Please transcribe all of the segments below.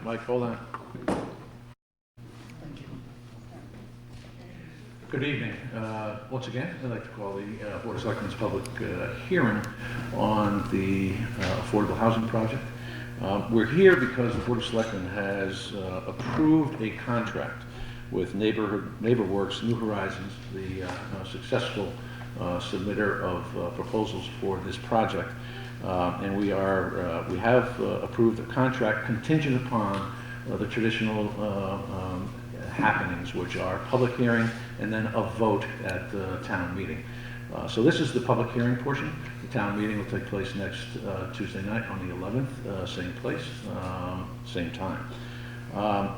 Mike, hold on. Good evening. Once again, I'd like to call the Board of Selectmen's public hearing on the affordable housing project. We're here because the Board of Selectmen has approved a contract with NeighborWorks New Horizons, the successful submitter of proposals for this project. And we have approved a contract contingent upon the traditional happenings, which are public hearing and then a vote at the town meeting. So this is the public hearing portion. The town meeting will take place next Tuesday night on the 11th, same place, same time.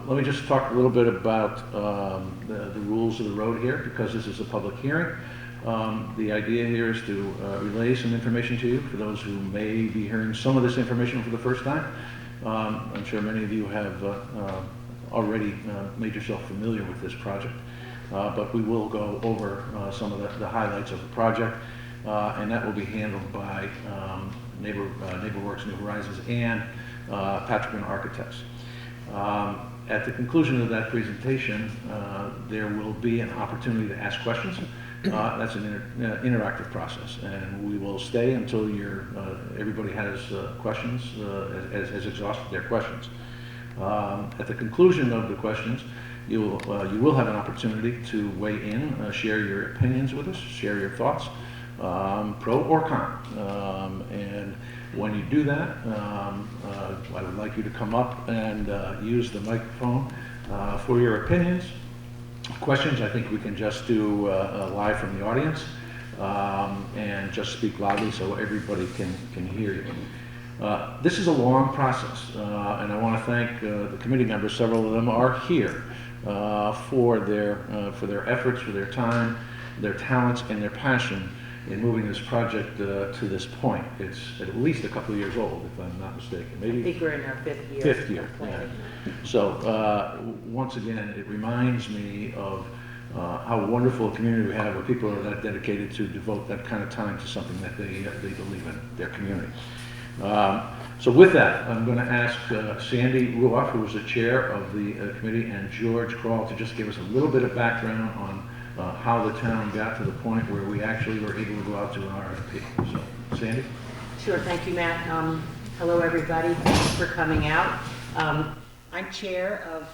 Let me just talk a little bit about the rules of the road here, because this is a public hearing. The idea here is to relay some information to you for those who may be hearing some of this information for the first time. I'm sure many of you have already made yourself familiar with this project, but we will go over some of the highlights of the project, and that will be handled by NeighborWorks New Horizons and Patrick Architects. At the conclusion of that presentation, there will be an opportunity to ask questions. That's an interactive process, and we will stay until everybody has questions, has exhausted their questions. At the conclusion of the questions, you will have an opportunity to weigh in, share your opinions with us, share your thoughts, pro or con. And when you do that, I would like you to come up and use the microphone for your opinions. Questions, I think we can just do live from the audience, and just speak loudly so everybody can hear you. This is a long process, and I want to thank the committee members. Several of them are here for their efforts, for their time, their talents, and their passion in moving this project to this point. It's at least a couple of years old, if I'm not mistaken. Maybe I think we're in our fifth year. Fifth year, yeah. So once again, it reminds me of how wonderful a community we have, where people are that dedicated to devote that kind of time to something that they believe in, their community. So with that, I'm going to ask Sandy Ruoff, who is the chair of the committee, and George Crawl to just give us a little bit of background on how the town got to the point where we actually were able to go out to an RFP. So, Sandy? Sure, thank you, Matt. Hello, everybody. Thanks for coming out. I'm chair of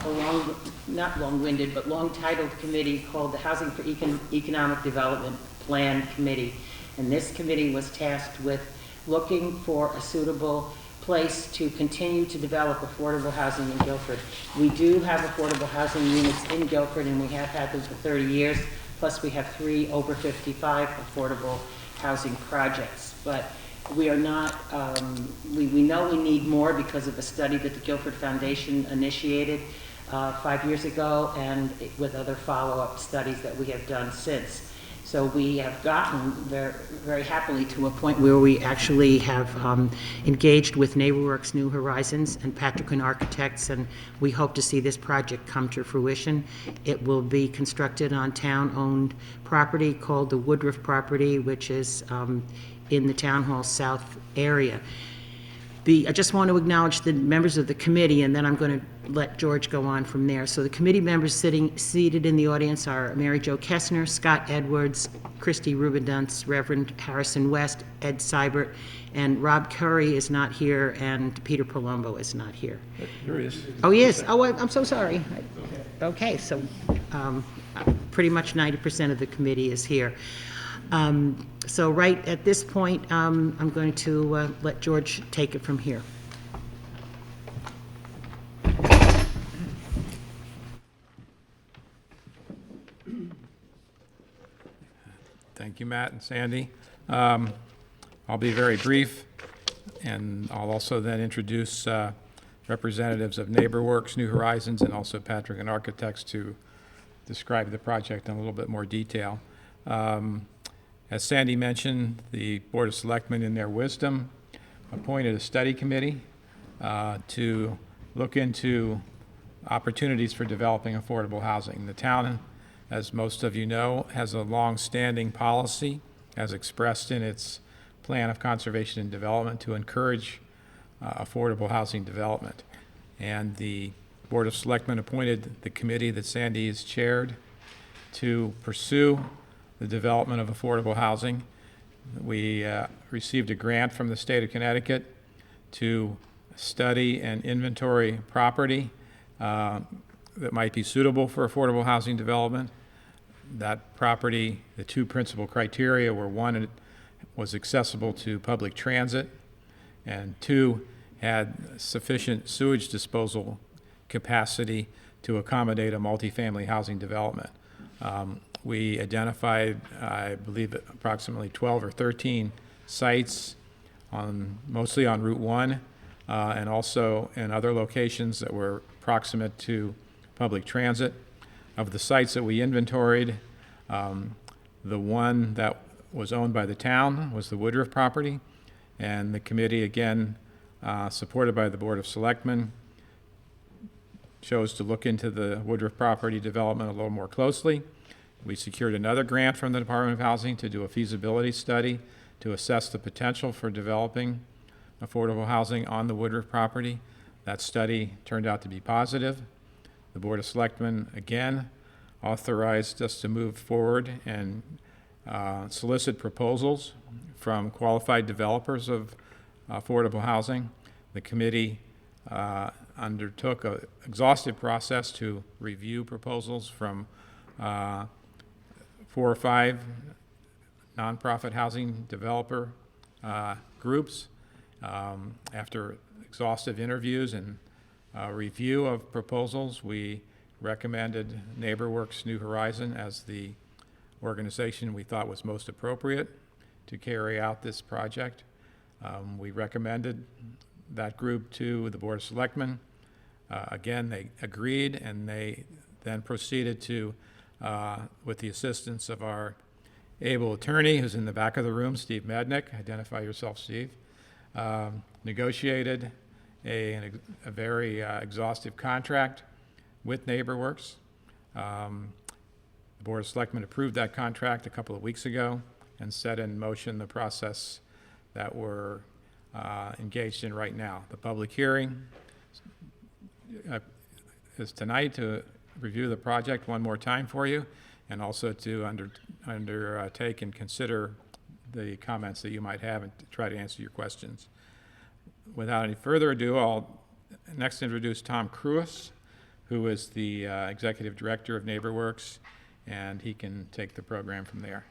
a not long-winded, but long-titled committee called the Housing for Economic Development Plan Committee. And this committee was tasked with looking for a suitable place to continue to develop affordable housing in Guilford. We do have affordable housing units in Guilford, and we have had them for 30 years, plus we have 3 over 55 affordable housing projects. But we are not, we know we need more because of a study that the Guilford Foundation initiated 5 years ago, and with other follow-up studies that we have done since. So we have gotten very, very happily to a point where we actually have engaged with NeighborWorks New Horizons and Patrick Architects, and we hope to see this project come to fruition. It will be constructed on town-owned property called the Woodruff property, which is in the Town Hall South area. I just want to acknowledge the members of the committee, and then I'm going to let George go on from there. So the committee members seated in the audience are Mary Jo Kessner, Scott Edwards, Christy Rubendunce, Reverend Harrison West, Ed Seibert, and Rob Curry is not here, and Peter Palumbo is not here. Here he is. Oh, he is. Oh, I'm so sorry. Okay, so pretty much 90% of the committee is here. So right at this point, I'm going to let George take it from here. Thank you, Matt and Sandy. I'll be very brief, and I'll also then introduce representatives of NeighborWorks, New Horizons, and also Patrick Architects to describe the project in a little bit more detail. As Sandy mentioned, the Board of Selectmen, in their wisdom, appointed a study committee to look into opportunities for developing affordable housing. The town, as most of you know, has a long-standing policy, as expressed in its plan of conservation and development, to encourage affordable housing development. and the Board of Selectmen appointed the committee that Sandy is chaired to pursue the development of affordable housing. We received a grant from the state of Connecticut to study and inventory property that might be suitable for affordable housing development. That property, the two principal criteria were, one, it was accessible to public transit, and two, had sufficient sewage disposal capacity to accommodate a multifamily housing development. We identified, I believe, approximately 12 or 13 sites, mostly on Route 1, and also in other locations that were proximate to public transit. Of the sites that we inventoried, the one that was owned by the town was the Woodruff property, and the committee, again, supported by the Board of Selectmen, chose to look into the Woodruff property development a little more closely. We secured another grant from the Department of Housing to do a feasibility study to assess the potential for developing affordable housing on the Woodruff property. That study turned out to be positive. The Board of Selectmen, again, authorized us to move forward and solicit proposals from qualified developers of affordable housing. The committee undertook an exhaustive process to review proposals from 4 or 5 nonprofit housing developer groups. After exhaustive interviews and review of proposals, we recommended NeighborWorks New Horizon as the organization we thought was most appropriate to carry out this project. We recommended that group to the Board of Selectmen. Again, they agreed, and they then proceeded to, with the assistance of our able attorney, who's in the back of the room, Steve Mednick, identify yourself, Steve, negotiated a very exhaustive contract with NeighborWorks. The Board of Selectmen approved that contract a couple of weeks ago and set in motion the process that we're engaged in right now. The public hearing is tonight to review the project one more time for you, and also to undertake and consider the comments that you might have and to try to answer your questions. Without any further ado, I'll next introduce Tom Cruis, who is the Executive Director of NeighborWorks, and he can take the program from there.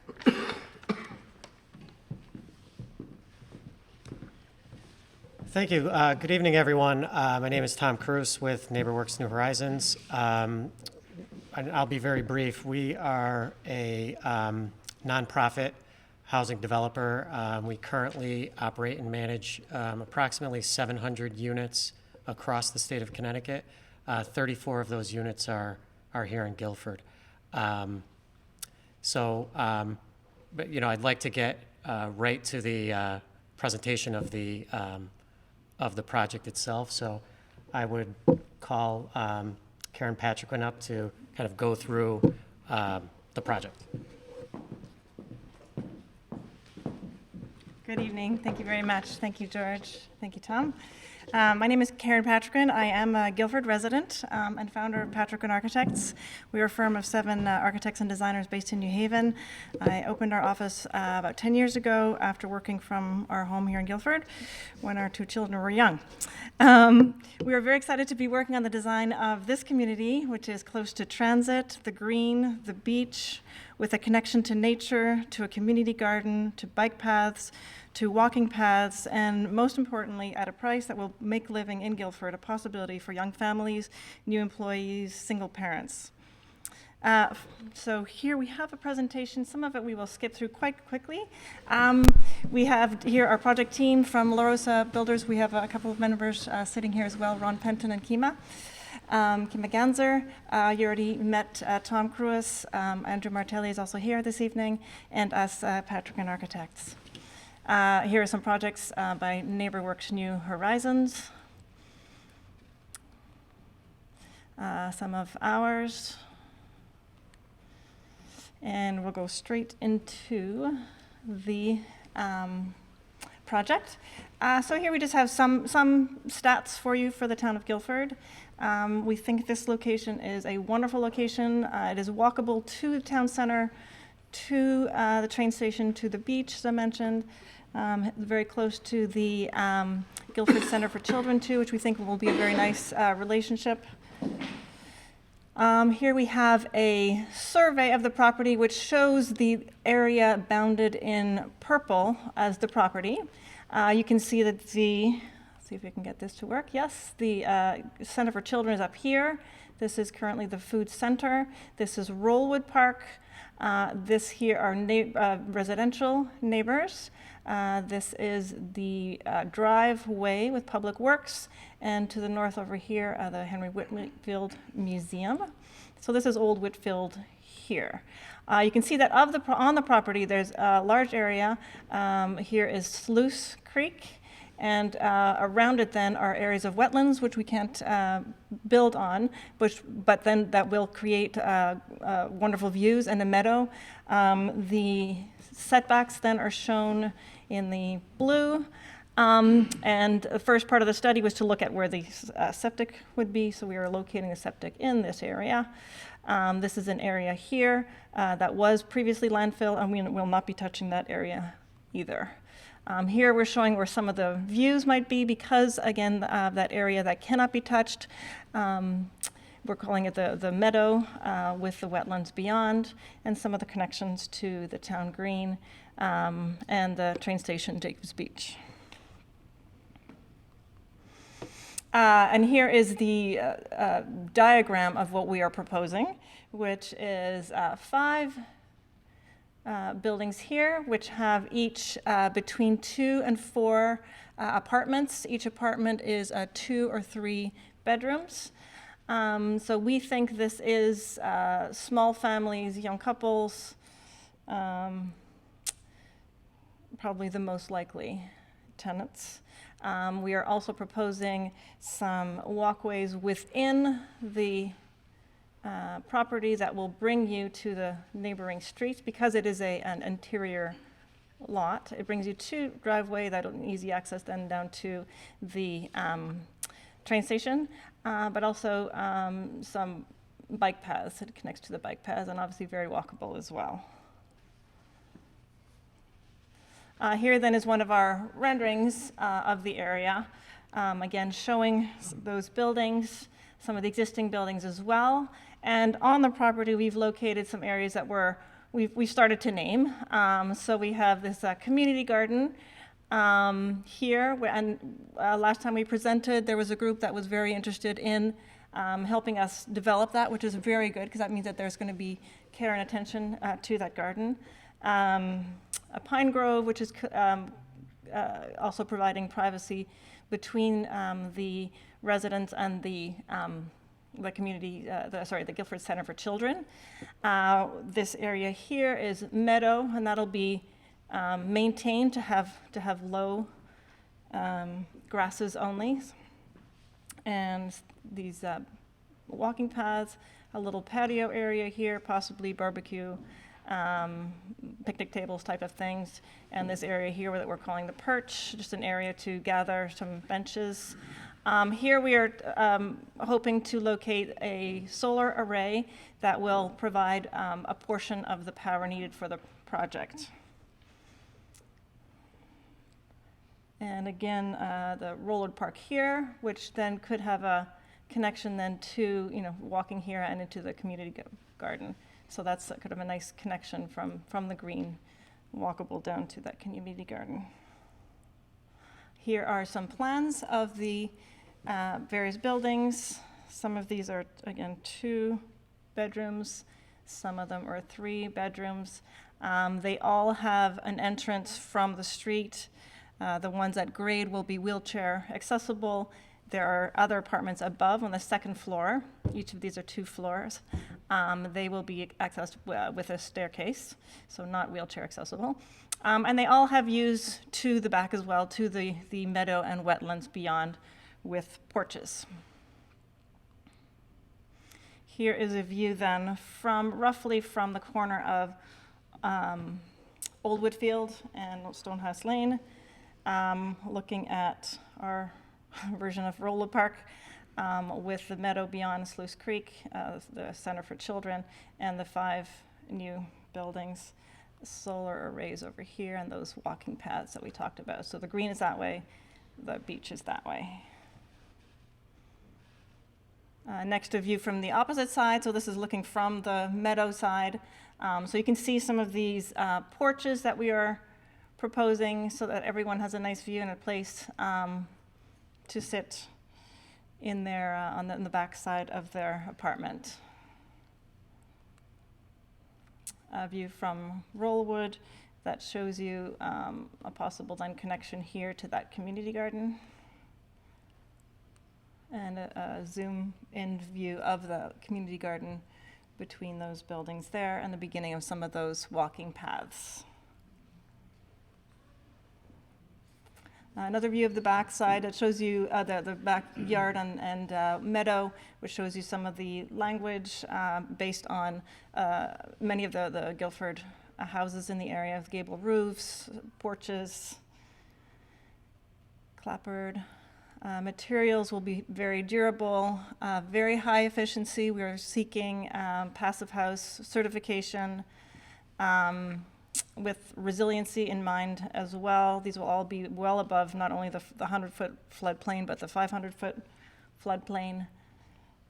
Thank you. Good evening, everyone. My name is Tom Cruis with NeighborWorks New Horizons. I'll be very brief. We are a nonprofit housing developer. We currently operate and manage approximately 700 units across the state of Connecticut. 34 of those units are here in Guilford. But I'd like to get right to the presentation of the project itself. So I would call Karen Patrick up to kind of go through the project. Good evening. Thank you very much. Thank you, George. Thank you, Tom. My name is Karen Patrick. I am a Guilford resident and founder of Patrick & Architects. We are a firm of 7 architects and designers based in New Haven. I opened our office about 10 years ago after working from our home here in Guilford when our 2 children were young. We are very excited to be working on the design of this community, which is close to transit, the green, the beach, with a connection to nature, to a community garden, to bike paths, to walking paths, and most importantly, at a price that will make living in Guilford a possibility for young families, new employees, single parents. So here we have a presentation. Some of it we will skip through quite quickly. We have here our project team from La Rosa Builders. We have a couple of members sitting here as well, Ron Penton and Kima. Kima Ganzer, you already met Tom Cruis. Andrew Martelli is also here this evening, and us, Patrick & Architects. Here are some projects by NeighborWorks New Horizons. Some of ours. And we'll go straight into the project. So here we just have some stats for you for the town of Guilford. We think this location is a wonderful location. It is walkable to the town center, to the train station, to the beach, as I mentioned, very close to the Guilford Center for Children too, which we think will be a very nice relationship. Here we have a survey of the property which shows the area bounded in purple as the property. You can see that let's see if we can get this to work. Yes, the Center for Children is up here. This is currently the food center. This is Rollwood Park. This here are residential neighbors. This is the driveway with Public Works, and to the north over here, the Henry Whitfield Museum. So this is Old Whitfield here. You can see that on the property, there's a large area. Here is Sluice Creek, and around it then are areas of wetlands, which we can't build on, but then that will create wonderful views and a meadow. The setbacks then are shown in the blue. And the first part of the study was to look at where the septic would be, so we are locating the septic in this area. This is an area here that was previously landfill, and we will not be touching that area either. Here we're showing where some of the views might be because, again, that area that cannot be touched, we're calling it the meadow with the wetlands beyond, and some of the connections to the town green and the train station, Jacobs Beach. And here is the diagram of what we are proposing, which is 5 buildings here, which have each between 2 and 4 apartments. Each apartment is 2 or 3 bedrooms. So we think this is small families, young couples, probably the most likely tenants. We are also proposing some walkways within the property that will bring you to the neighboring streets because it is an interior lot. It brings you to driveway that easy access then down to the train station, but also some bike paths. It connects to the bike paths and obviously very walkable as well. Here then is one of our renderings of the area, again showing those buildings, some of the existing buildings as well. And on the property, we've located some areas that we started to name. So we have this community garden here, and last time we presented, there was a group that was very interested in helping us develop that, which is very good because that means that there's going to be care and attention to that garden. A pine grove, which is also providing privacy between the residents and the community, the Guilford Center for Children. This area here is meadow, and that'll be maintained to have low grasses only. And these walking paths, a little patio area here, possibly barbecue, picnic tables type of things, and this area here that we're calling the perch, just an area to gather some benches. Here we are hoping to locate a solar array that will provide a portion of the power needed for the project. And again, the Rollwood Park here, which then could have a connection then to, walking here and into the community garden. So that's kind of a nice connection from the green, walkable down to that community garden. Here are some plans of the various buildings. Some of these are, again, 2 bedrooms. Some of them are 3 bedrooms. They all have an entrance from the street. The ones at grade will be wheelchair accessible. There are other apartments above on the 2nd floor. Each of these are 2 floors. They will be accessed with a staircase, so not wheelchair accessible. And they all have views to the back as well, to the meadow and wetlands beyond with porches. Here is a view then roughly from the corner of Old Whitfield and Stonehouse Lane. looking at our version of Rolla Park with the meadow beyond Sluice Creek, the Center for Children, and the 5 new buildings, solar arrays over here, and those walking paths that we talked about. So the green is that way, the beach is that way. Next, a view from the opposite side. So this is looking from the meadow side. So you can see some of these porches that we are proposing so that everyone has a nice view and a place to sit in their, on the back side of their apartment. A view from Rollwood that shows you a possible then connection here to that community garden. And a zoom-in view of the community garden between those buildings there and the beginning of some of those walking paths. Another view of the back side, it shows you the backyard and meadow, which shows you some of the language based on many of the Guilford houses in the area, with gable roofs, porches, clapboard. Materials will be very durable, very high efficiency. We are seeking Passive House certification with resiliency in mind as well. These will all be well above not only the 100-foot floodplain, but the 500-foot floodplain.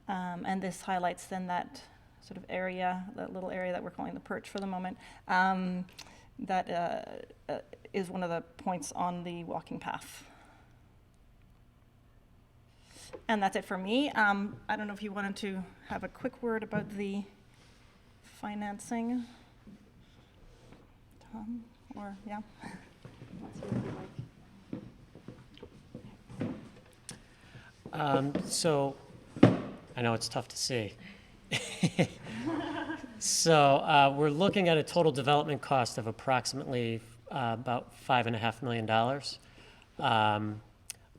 And this highlights then that sort of area, that little area that we're calling the perch for the moment, that is one of the points on the walking path. And that's it for me. I don't know if you wanted to have a quick word about the financing, Tom, or yeah. So I know it's tough to see. So we're looking at a total development cost of approximately about $5.5 million,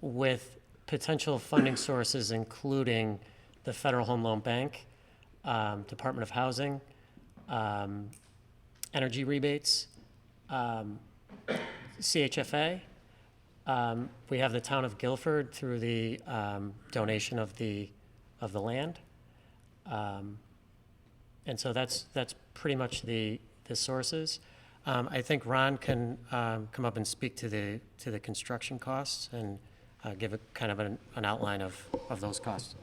with potential funding sources including the Federal Home Loan Bank, Department of Housing, energy rebates, CHFA. We have the town of Guilford through the donation of the land, and so that's pretty much the sources. I think Ron can come up and speak to the construction costs and give a kind of an outline of those costs.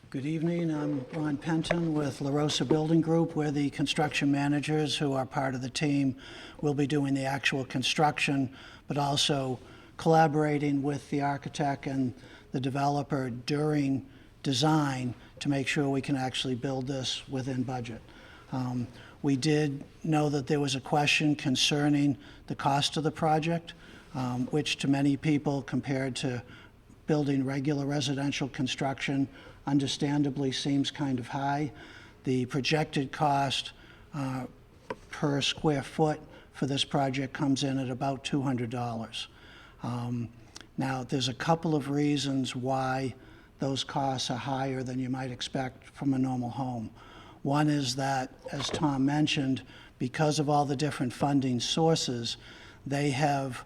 Good evening. I'm Ron Penton with La Rosa Building Group. We're the construction managers who are part of the team. We'll be doing the actual construction, but also collaborating with the architect and the developer during design to make sure we can actually build this within budget. We did know that there was a question concerning the cost of the project, which to many people compared to building regular residential construction understandably seems kind of high. The projected cost per square foot for this project comes in at about $200. Now, there's a couple of reasons why those costs are higher than you might expect from a normal home. One is that, as Tom mentioned, because of all the different funding sources, they have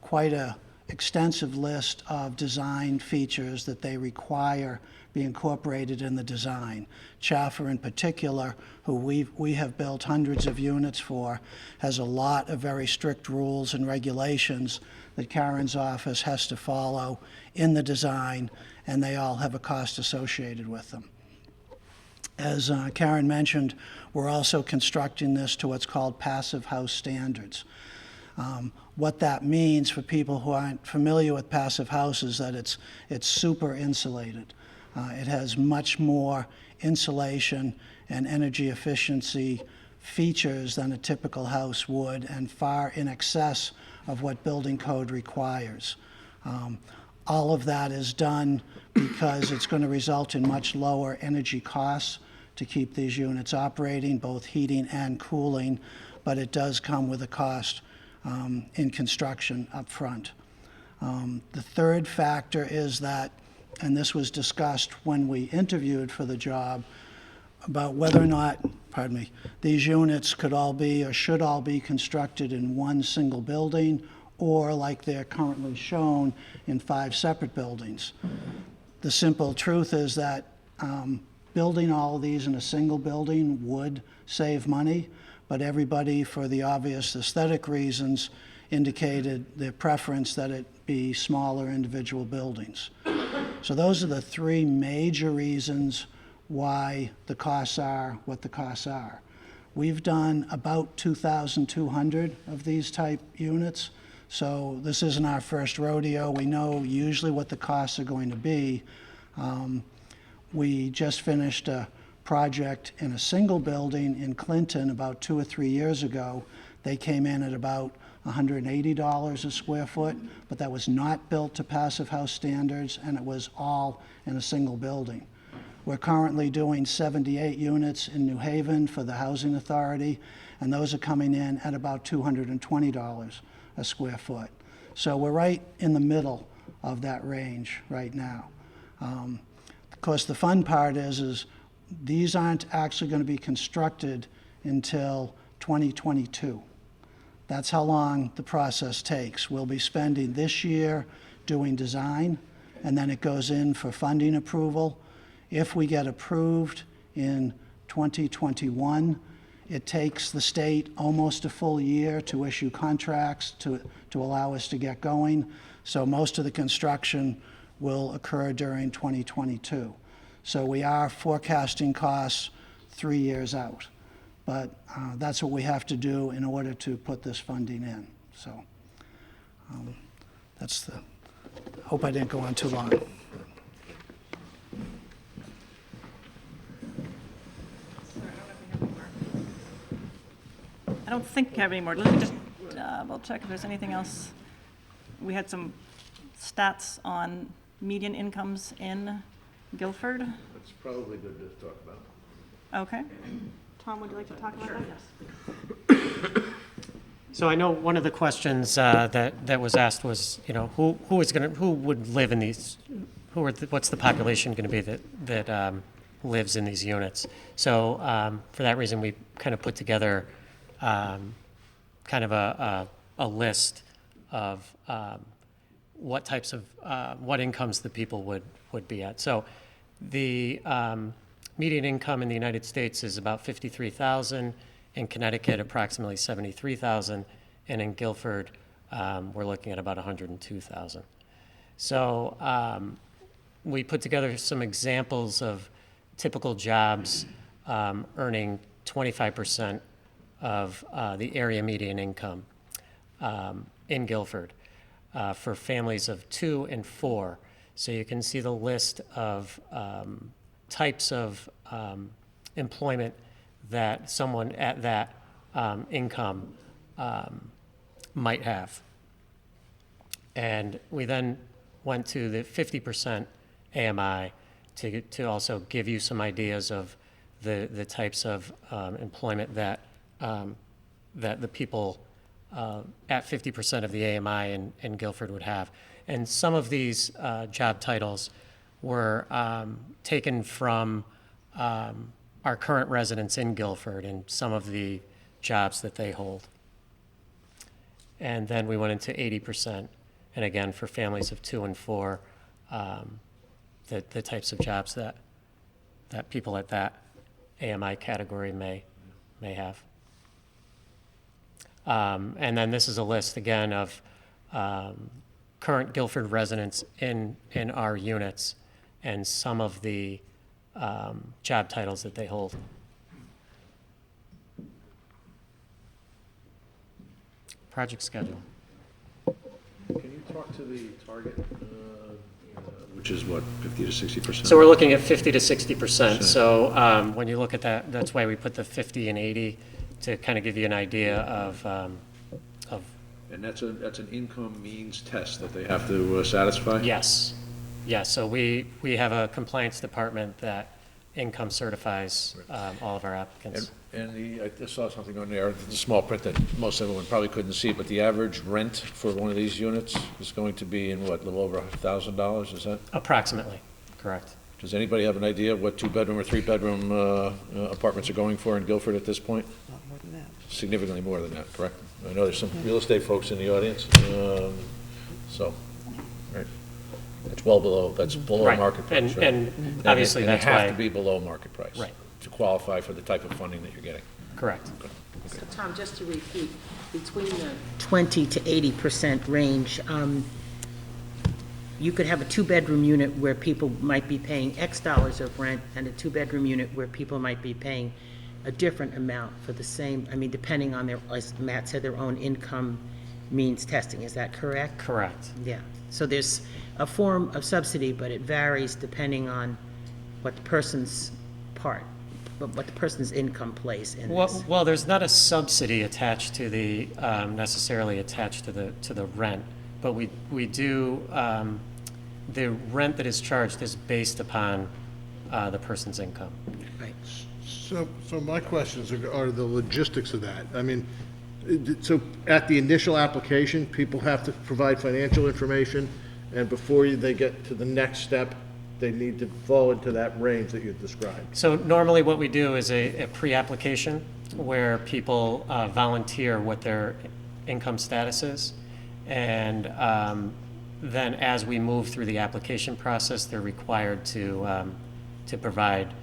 quite an extensive list of design features that they require be incorporated in the design. Chaffer in particular, who we have built hundreds of units for, has a lot of very strict rules and regulations that Karen's office has to follow in the design, and they all have a cost associated with them. As Karen mentioned, we're also constructing this to what's called Passive House standards. What that means for people who aren't familiar with passive house is that it's super insulated. It has much more insulation and energy efficiency features than a typical house would, and far in excess of what building code requires. All of that is done because it's going to result in much lower energy costs to keep these units operating, both heating and cooling, but it does come with a cost in construction up front. The third factor is that, and this was discussed when we interviewed for the job, about whether or not pardon me, these units could all be or should all be constructed in one single building, or like they're currently shown, in 5 separate buildings. The simple truth is that building all of these in a single building would save money, but everybody, for the obvious aesthetic reasons, indicated their preference that it be smaller individual buildings. So those are the 3 major reasons why the costs are what the costs are. We've done about 2,200 of these type units, so this isn't our first rodeo. We know usually what the costs are going to be. We just finished a project in a single building in Clinton about 2 or 3 years ago. They came in at about $180 a square foot, but that was not built to passive house standards, and it was all in a single building. We're currently doing 78 units in New Haven for the Housing Authority, and those are coming in at about $220 a square foot. So we're right in the middle of that range right now. Of course, the fun part is these aren't actually going to be constructed until 2022. That's how long the process takes. We'll be spending this year doing design, and then it goes in for funding approval. If we get approved in 2021, it takes the state almost a full year to issue contracts to allow us to get going. So most of the construction will occur during 2022. So we are forecasting costs 3 years out. But that's what we have to do in order to put this funding in. So that's the, hope I didn't go on too long. I don't think we have any more. Let me just double check if there's anything else. We had some stats on median incomes in Guilford. That's probably good to talk about. Okay. Tom, would you like to talk about that? So I know one of the questions that was asked was, you know, who would live in these, what's the population going to be that lives in these units? So for that reason, we kind of put together kind of a list of what types of what incomes the people would be at. So the median income in the United States is about $53,000. In Connecticut, approximately $73,000, and in Guilford, we're looking at about $102,000. So we put together some examples of typical jobs earning 25% of the area median income in Guilford for families of 2 and 4. So you can see the list of types of employment that someone at that income might have. And we then went to the 50% AMI to also give you some ideas of the types of employment that the people at 50% of the AMI in Guilford would have. And some of these job titles were taken from our current residents in Guilford and some of the jobs that they hold. And then we went into 80%, and again, for families of 2 and 4, the types of jobs that people at that AMI category may have. And then this is a list, again, of current Guilford residents in our units and some of the job titles that they hold. Project schedule. Can you talk to the target, which is what, 50 to 60%? So we're looking at 50 to 60%. So when you look at that, that's why we put the 50 and 80 to kind of give you an idea of And that's an income means test that they have to satisfy? yes. Yeah, so we have a compliance department that income certifies all of our applicants. And I just saw something on there, the small print that most everyone probably couldn't see, but the average rent for one of these units is going to be in what, a little over $1,000, is that? Approximately, correct. Does anybody have an idea of what two-bedroom or three-bedroom apartments are going for in Guilford at this point? More than that. Significantly more than that, correct? I know there's some real estate folks in the audience, so, right. That's well below, that's below Right. market price, right? And obviously, And that's they have why, to be below market price. Right. To qualify for the type of funding that you're getting. correct. So Tom, just to repeat, between the 20 to 80% range, you could have a two-bedroom unit where people might be paying X dollars of rent, and a two-bedroom unit where people might be paying a different amount for the same, I mean, depending on their, as Matt said, their own income means testing. Is that correct? Correct. Yeah. So there's a form of subsidy, but it varies depending on what the person's what the person's income plays in this. Well, there's not a subsidy attached to the, necessarily attached to the rent, but we do, the rent that is charged is based upon the person's income. Right. So my questions are the logistics of that. I mean, so at the initial application, people have to provide financial information, and before they get to the next step, they need to fall into that range that you described. So normally what we do is a pre-application where people volunteer what their income status is. And then as we move through the application process, they're required to provide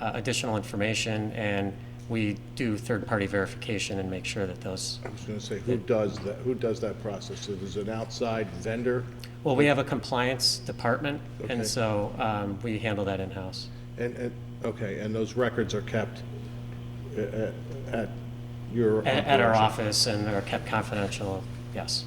additional information, and we do third-party verification and make sure that those. I was going to say, who does that? Who does that process? So there's an outside vendor, Well, we have a compliance department, Okay. and so we handle that in-house. and okay, and those records are kept at your At our operation? office and are kept confidential, yes.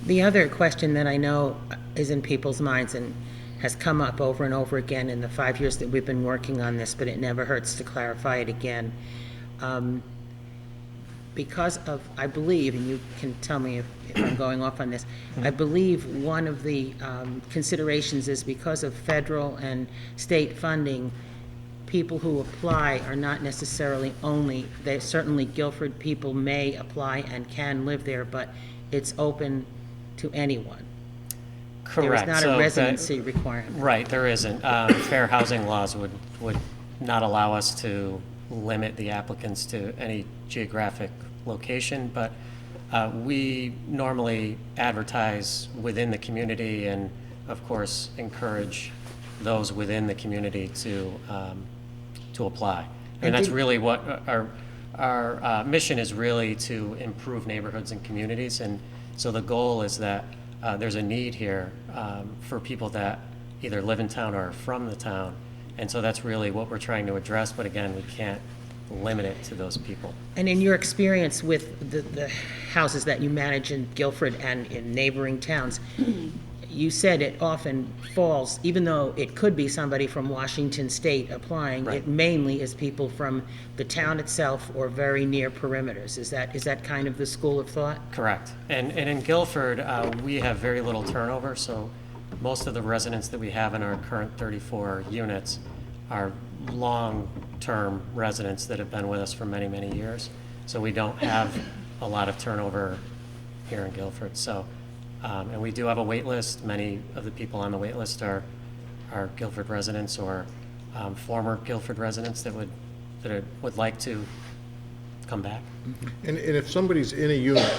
The other question that I know is in people's minds and has come up over and over again in the 5 years that we've been working on this, but it never hurts to clarify it again. Because of, I believe, and you can tell me if I'm going off on this, I believe one of the considerations is because of federal and state funding, people who apply are not necessarily only, they certainly Guilford people may apply and can live there, but it's open to anyone. Correct. There is So not a that- residency requirement. Right, there isn't. Fair housing laws would not allow us to limit the applicants to any geographic location, but we normally advertise within the community and, of course, encourage those within the community to apply. And that's really what our mission is, really to improve neighborhoods and communities. And so the goal is that there's a need here for people that either live in town or are from the town. And so that's really what we're trying to address, but again, we can't limit it to those people. And in your experience with the houses that you manage in Guilford and in neighboring towns, you said it often falls, even though it could be somebody from Washington State applying, Right. it mainly is people from the town itself or very near perimeters. Is that kind of the school of thought? Correct. And in Guilford, we have very little turnover, so most of the residents that we have in our current 34 units are long-term residents that have been with us for many, many years. So we don't have a lot of turnover here in Guilford. So, and we do have a wait list. Many of the people on the wait list are Guilford residents or former Guilford residents that would like to come back. And if somebody's in a unit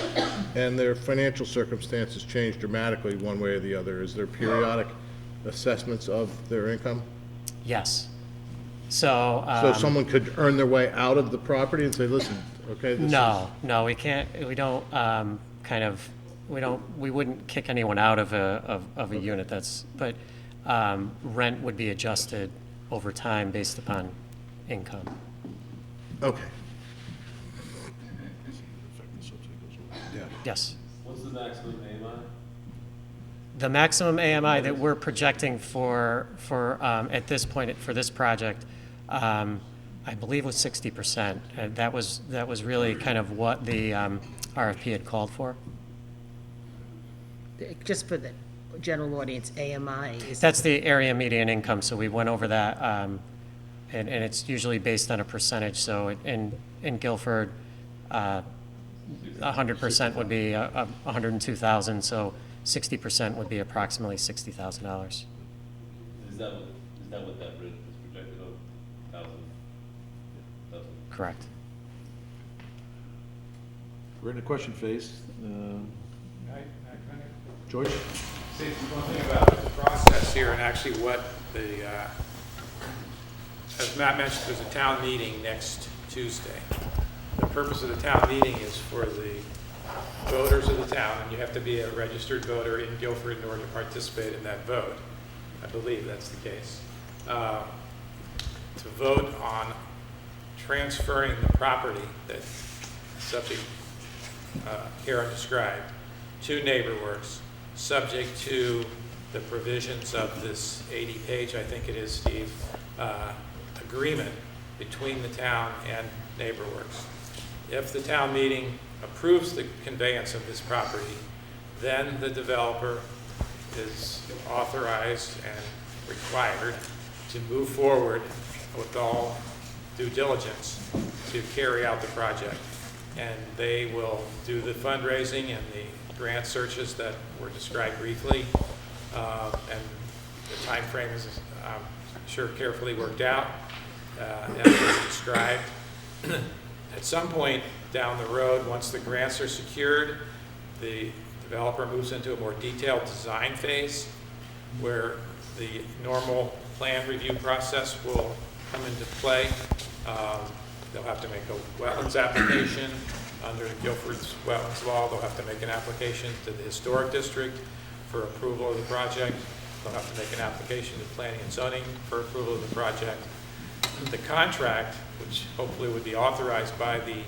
and their financial circumstances change dramatically one way or the other, is there periodic assessments of their income? Yes. So. So someone could earn their way out of the property and say, listen, okay, this is... No, we can't, we don't, we wouldn't kick anyone out of a unit but, rent would be adjusted over time based upon income. Okay. Yes. What's the maximum AMI? The maximum AMI that we're projecting for, at this point, for this project, I believe was 60%. And that was really kind of what the RFP had called for. Just for the general audience, AMI is... That's the area median income, so we went over that, and it's usually based on a percentage. So in Guilford, 100% would be 102,000, so 60% would be approximately $60,000. Is that that what that bridge was projected of? 1,000? Correct. We're in the question phase. George? See, one thing about the process here, and actually what the, as Matt mentioned, there's a town meeting next Tuesday. The purpose of the town meeting is for the voters of the town, and you have to be a registered voter in Guilford in order to participate in that vote. I believe that's the case. To vote on transferring the property that subject Karen described to NeighborWorks, subject to the provisions of this 80-page, I think it is, Steve, agreement between the town and NeighborWorks. If the town meeting approves the conveyance of this property, then the developer is authorized and required to move forward with all due diligence to carry out the project. And they will do the fundraising and the grant searches that were described briefly. And the time frame is, I'm sure, carefully worked out, as was described. At some point down the road, once the grants are secured, the developer moves into a more detailed design phase where the normal plan review process will come into play. They'll have to make a wetlands application under Guilford's wetlands law. They'll have to make an application to the historic district for approval of the project. They'll have to make an application to planning and zoning for approval of the project. The contract, which hopefully would be authorized by the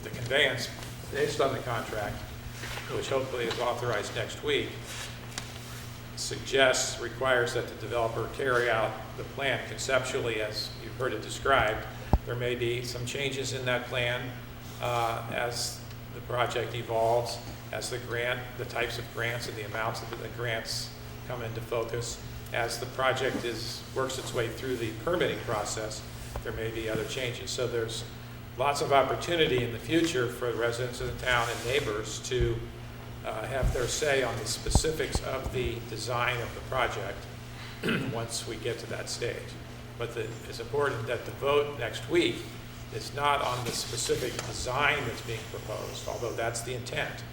conveyance based on the contract, which hopefully is authorized next week, requires that the developer carry out the plan conceptually as you've heard it described. There may be some changes in that plan as the project evolves, as the types of grants and the amounts of the grants come into focus. As the project works its way through the permitting process, there may be other changes. So there's lots of opportunity in the future for the residents of the town and neighbors to have their say on the specifics of the design of the project once we get to that stage. But it's important that the vote next week is not on the specific design that's being proposed, although that's the intent,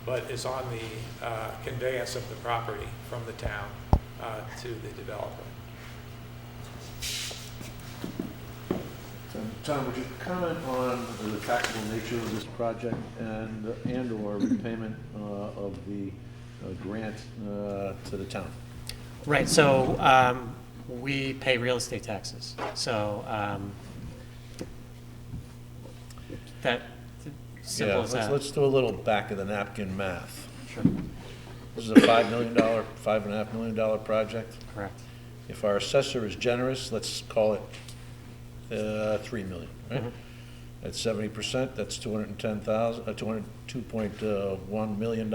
but is on the conveyance of the property from the town to the developer. Tom, would you comment on the taxable nature of this project and/or repayment of the grant to the town? Right, so we pay real estate taxes. So that simple as that. Let's do a little back of the napkin math. Sure. This is a $5.5 million project. Correct. If our assessor is generous, let's call it $3 million, right? Mm-hmm. At 70%, that's $2.1 million.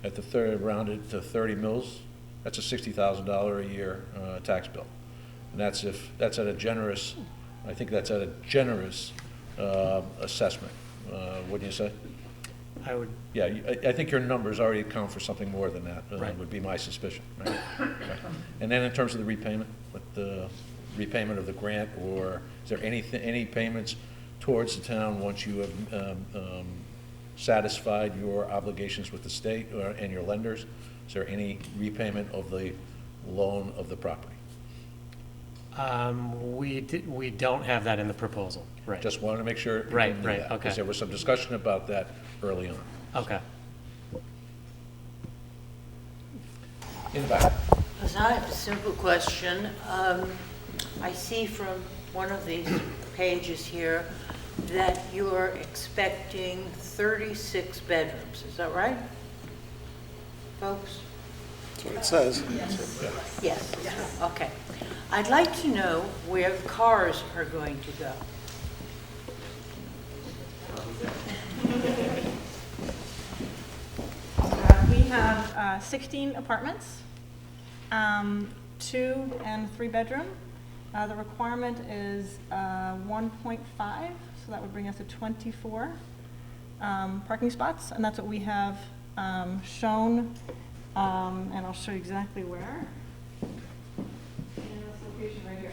At the third, rounded to 30 mils, that's a $60,000 a year tax bill. And that's at a generous, I think that's at a generous assessment. Wouldn't you say? I would. Yeah, I think your numbers already account for something more than that, Right. would be my suspicion, right? Okay. And then in terms of the repayment, with the repayment of the grant, or is there any payments towards the town once you have satisfied your obligations with the state and your lenders? Is there any repayment of the loan of the property? We don't have that in the proposal, right? Just wanted to make sure. Right, okay. Because there was some discussion about that early on. Okay. In the back. Because I have a simple question. I see from one of these pages here that you're expecting 36 bedrooms. Is that right, folks? That's what it says. Yes, okay. I'd like to know where the cars are going to go. We have 16 apartments, 2 and 3 bedroom. The requirement is 1.5, so that would bring us to 24 parking spots, and that's what we have shown, and I'll show you exactly where. location right here.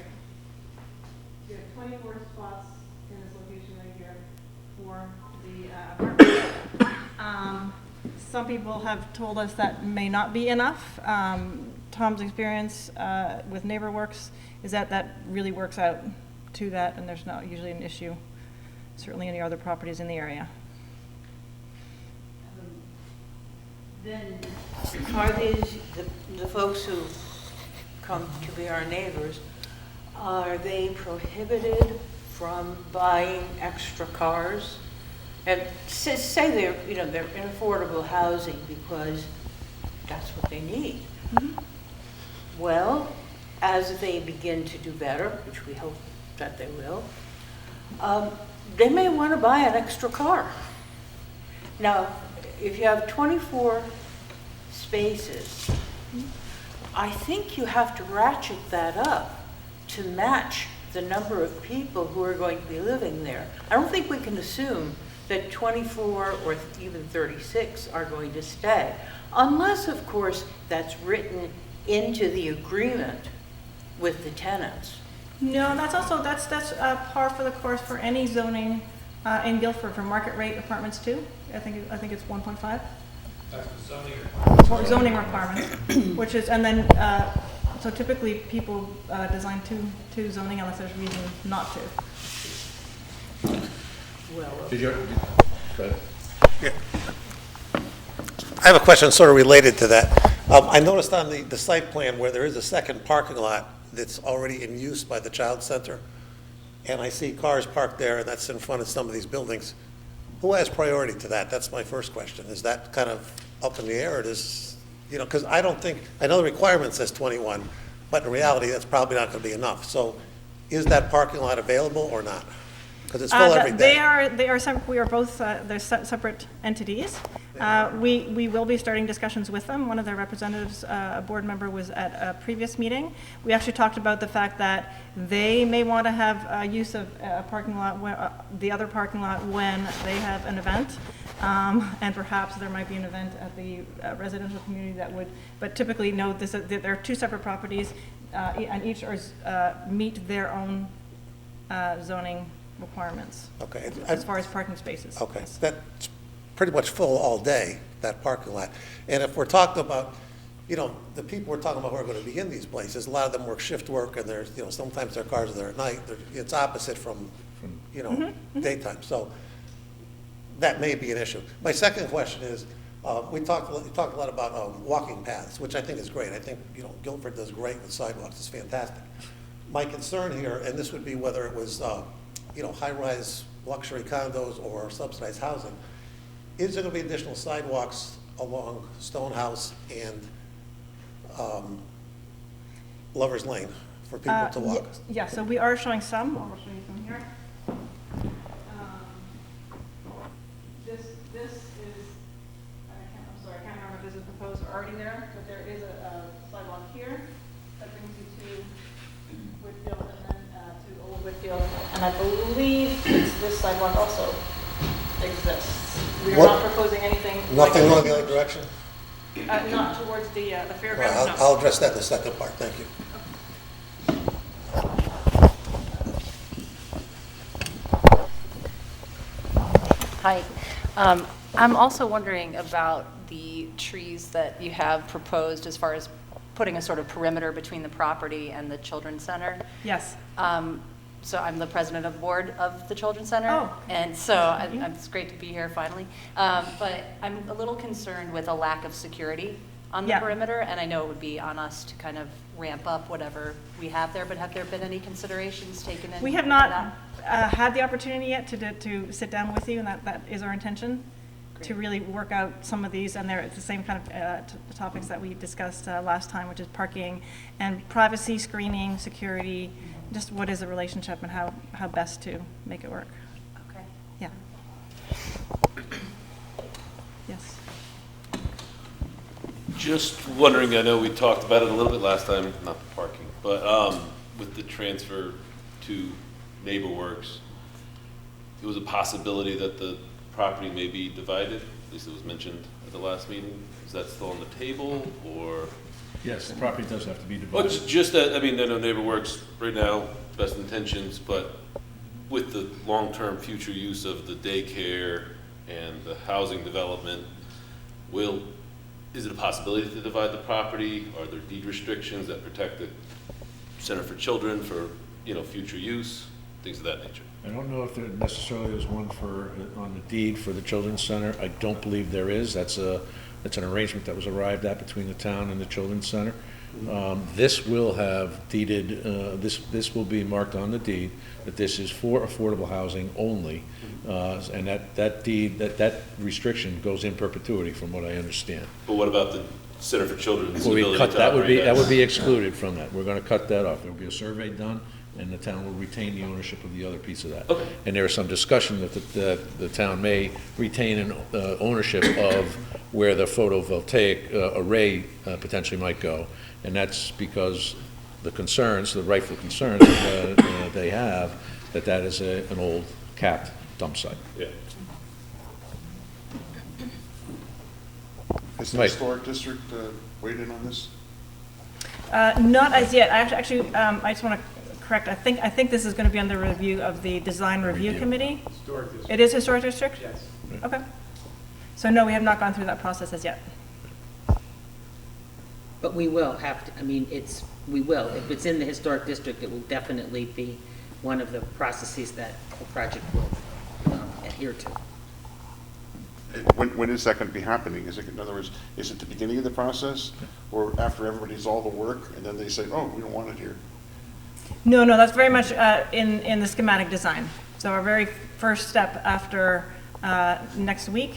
So you have 24 spots in this location right here for the apartment. Some people have told us that may not be enough. Tom's experience with NeighborWorks is that that really works out to that, and there's not usually an issue, certainly any other properties in the area. Then, are these, the folks who come to be our neighbors, are they prohibited from buying extra cars? And say they're, you know, they're in affordable housing because that's what they need. Mm-hmm. Well, as they begin to do better, which we hope that they will, they may want to buy an extra car. Now, if you have 24 spaces, I think you have to ratchet that up to match the number of people who are going to be living there. I don't think we can assume that 24 or even 36 are going to stay, unless, of course, that's written into the agreement with the tenants. No, that's par for the course for any zoning in Guilford for market rate apartments too. I think it's 1.5. That's the zoning requirement. For zoning requirements, which is, and then, so typically people design two zoning unless there's reason not to. Well, Go ahead. I have a question sort of related to that. I noticed on the site plan where there is a second parking lot that's already in use by the child center, and I see cars parked there, and that's in front of some of these buildings. Who has priority to that? That's my first question. Is that kind of up in the air, or does, you know, because I don't think, I know the requirement says 21, but in reality, that's probably not going to be enough. So is that parking lot available or not? Because it's full every day. They are separate. We are both, they're separate entities. We will be starting discussions with them. One of their representatives, a board member, was at a previous meeting. We actually talked about the fact that they may want to have use of a parking lot, the other parking lot, when they have an event. And perhaps there might be an event at the residential community that would, but typically, no, there are two separate properties, and each meet their own zoning requirements. Okay. As far as parking spaces. Okay, Yes. that's pretty much full all day, that parking lot. And if we're talking about, you know, the people we're talking about who are going to be in these places, a lot of them work shift work, and there's, you know, sometimes their cars are there at night. It's opposite from, you know, daytime. So that may be an issue. My second question is, we talked a lot about walking paths, which I think is great. I think, you know, Guilford does great with sidewalks. It's fantastic. My concern here, and this would be whether it was, you know, high-rise luxury condos or subsidized housing, is there going to be additional sidewalks along Stonehouse and Lover's Lane for people to walk? Yeah, so we are showing some. I'll show you from here. This is, I'm sorry, I can't remember if this is proposed or already there, but there is a sidewalk here that brings you to Whitfield and then to Old Whitfield. And I believe this sidewalk also exists. We are What? not proposing anything. Nothing going the other direction? Not towards the fairgrounds, Well, no. I'll address that in the second part. Thank you. Hi. I'm also wondering about the trees that you have proposed as far as putting a sort of perimeter between the property and the children's center. Yes. So I'm the president of the board of the Children's Center. Oh. And so it's great to be here finally. But I'm a little concerned with a lack of security on the Yeah. perimeter. And I know it would be on us to kind of ramp up whatever we have there. But have there been any considerations taken in? We have not had the opportunity yet to sit down with you, and that is our intention, to really work out some of these, and they're the same kind of topics that we discussed last time, which is parking and privacy, screening, security, just what is the relationship and how best to make it work. Okay. Yeah. Yes. Just wondering, I know we talked about it a little bit last time, not the parking, but with the transfer to NeighborWorks, it was a possibility that the property may be divided At least it was mentioned at the last meeting. Is that still on the table, or? Yes, the property does have to be Well, divided. just that, I mean, I know NeighborWorks right now, best intentions, but with the long-term future use of the daycare and the housing development, is it a possibility to divide the property? Are there deed restrictions that protect the Center for Children for, future use, things of that nature? I don't know if there necessarily is one on the deed for the Children's Center. I don't believe there is. That's an arrangement that was arrived at between the town and the Children's Center. This will have deeded, this will be marked on the deed that this is for affordable housing only. And that deed, that restriction goes in perpetuity from what I understand. But what about the Center for Children's Well, ability to that would be operate excluded from that. We're gonna cut that off. There'll be a survey done, and the town will retain the ownership of the other piece of that. Okay. And there is some discussion that the town may retain an ownership of where the photovoltaic array potentially might go. And that's because the rightful concerns they have, that is an old capped dump site. Yeah. Has the Right. historic district weighed in on this? Not as yet. I just want to correct, I think this is going to be under review of the Design Review Committee. Historic district. It is Historic District? Yes. Okay. So no, we have not gone through that process as yet. But we will have to, we will. If it's in the historic district, it will definitely be one of the processes that the project will adhere to. When is that going to be happening? In other words, is it the beginning of the process, or after everybody's all the work, and then they say, oh, we don't want it here? No, that's very much in the schematic design. So our very first step after next week,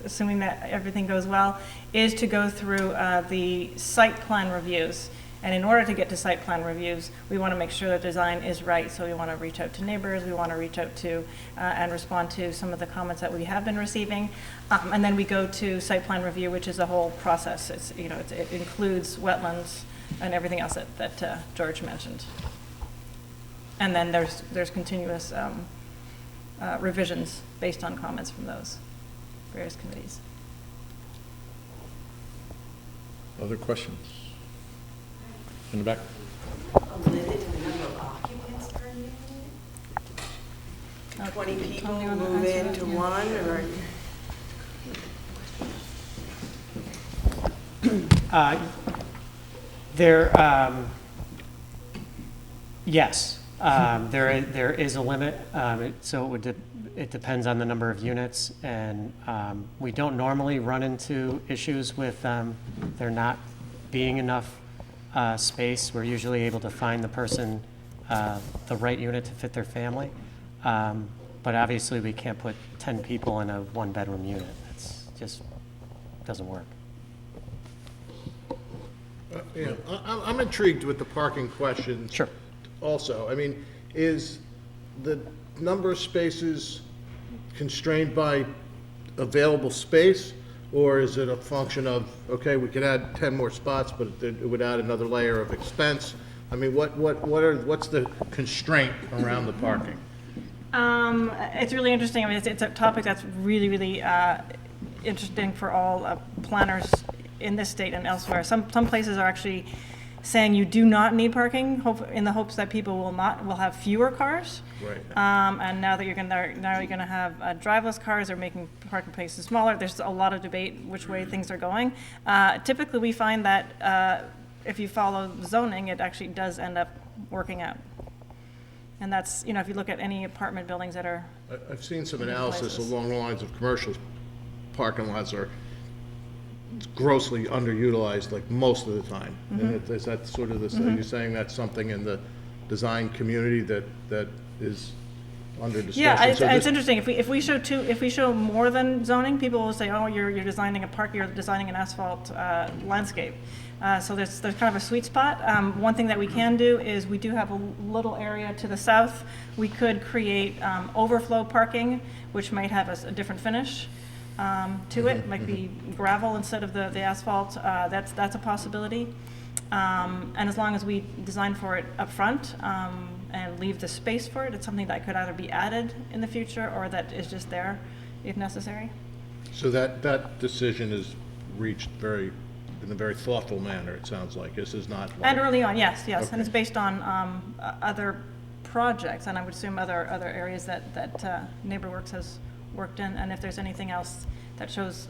assuming that everything goes well, is to go through the site plan reviews. And in order to get to site plan reviews, we want to make sure the design is right. So we want to reach out to neighbors, we want to reach out to and respond to some of the comments that we have been receiving. And then we go to site plan review, which is a whole process. It includes wetlands and everything else that George mentioned. And then there's continuous revisions based on comments from those various committees. Other questions? In the back? Limited to the number of occupants per unit? 20 people move into one, or? Yes, there is a limit, so it depends on the number of units, and we don't normally run into issues with there not being enough space. We're usually able to find the person the right unit to fit their family, but obviously we can't put 10 people in a one-bedroom unit. That's just doesn't work. I'm intrigued with the parking question. Sure. Also, is the number of spaces constrained by available space, or is it a function of, okay, we could add 10 more spots, but it would add another layer of expense? What's the constraint around the parking? It's really interesting. It's a topic that's really, really interesting for all planners in this state and elsewhere. Some places are actually saying you do not need parking, in the hopes that people will have fewer cars. Right. And now you're going to have driverless cars, or making parking places smaller. There's a lot of debate which way things are going. Typically, we find that if you follow zoning, it actually does end up working out. And that's, if you look at any apartment buildings that are. I've seen some analysis along the lines of commercial parking lots are grossly underutilized, like, most of the time. And is that sort of are you saying that's something in the design community that is under discussion? Yeah, it's interesting. If we show more than zoning, people will say, oh, you're designing a park, you're designing an asphalt landscape. So there's kind of a sweet spot. One thing that we can do is we do have a little area to the south. We could create overflow parking, which might have a different finish to it. It might be gravel instead of the asphalt. That's a possibility. And as long as we design for it up front and leave the space for it, it's something that could either be added in the future or that is just there if necessary. So that decision is reached in a very thoughtful manner, it sounds like. This is not like... And early on, yes, and Okay. it's based on other projects, and I would assume other areas that NeighborWorks has worked in, and if there's anything else that shows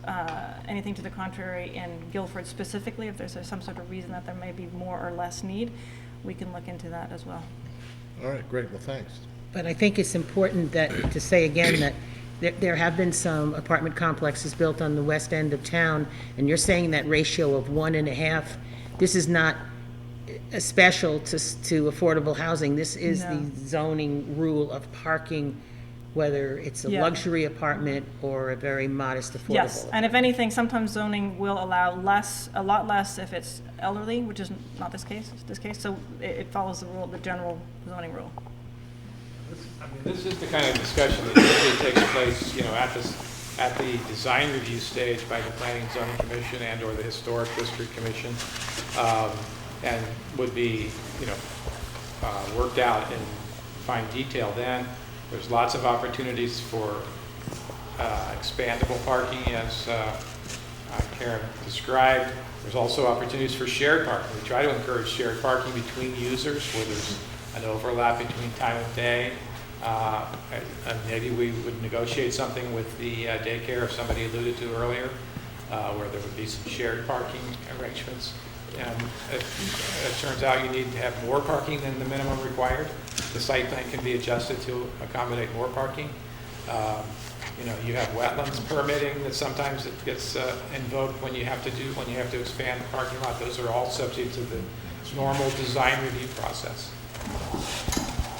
anything to the contrary in Guilford specifically, if there's some sort of reason that there may be more or less need, we can look into that as well. All right, great, well, thanks. But I think it's important to say again that there have been some apartment complexes built on the west end of town, and you're saying that ratio of 1.5. This is not a special to affordable housing. This is No. the zoning rule of parking, whether it's a Yeah. luxury apartment or a very modest affordable. Yes, and if anything, sometimes zoning will allow a lot less if it's elderly, which is not this case, so it follows the general zoning rule. I mean, this is the kind of discussion that usually takes place, at the design review stage by the Planning and Zoning Commission and/or the Historic District Commission, and would be, worked out in fine detail then. There's lots of opportunities for expandable parking, as Karen described. There's also opportunities for shared parking. We try to encourage shared parking between users where there's an overlap between time of day. And maybe we would negotiate something with the daycare, if somebody alluded to earlier, where there would be some shared parking arrangements. And if it turns out you need to have more parking than the minimum required, the site plan can be adjusted to accommodate more parking. You have wetlands permitting that sometimes it gets invoked when you have to expand the parking lot. Those are all subject to the normal design review process.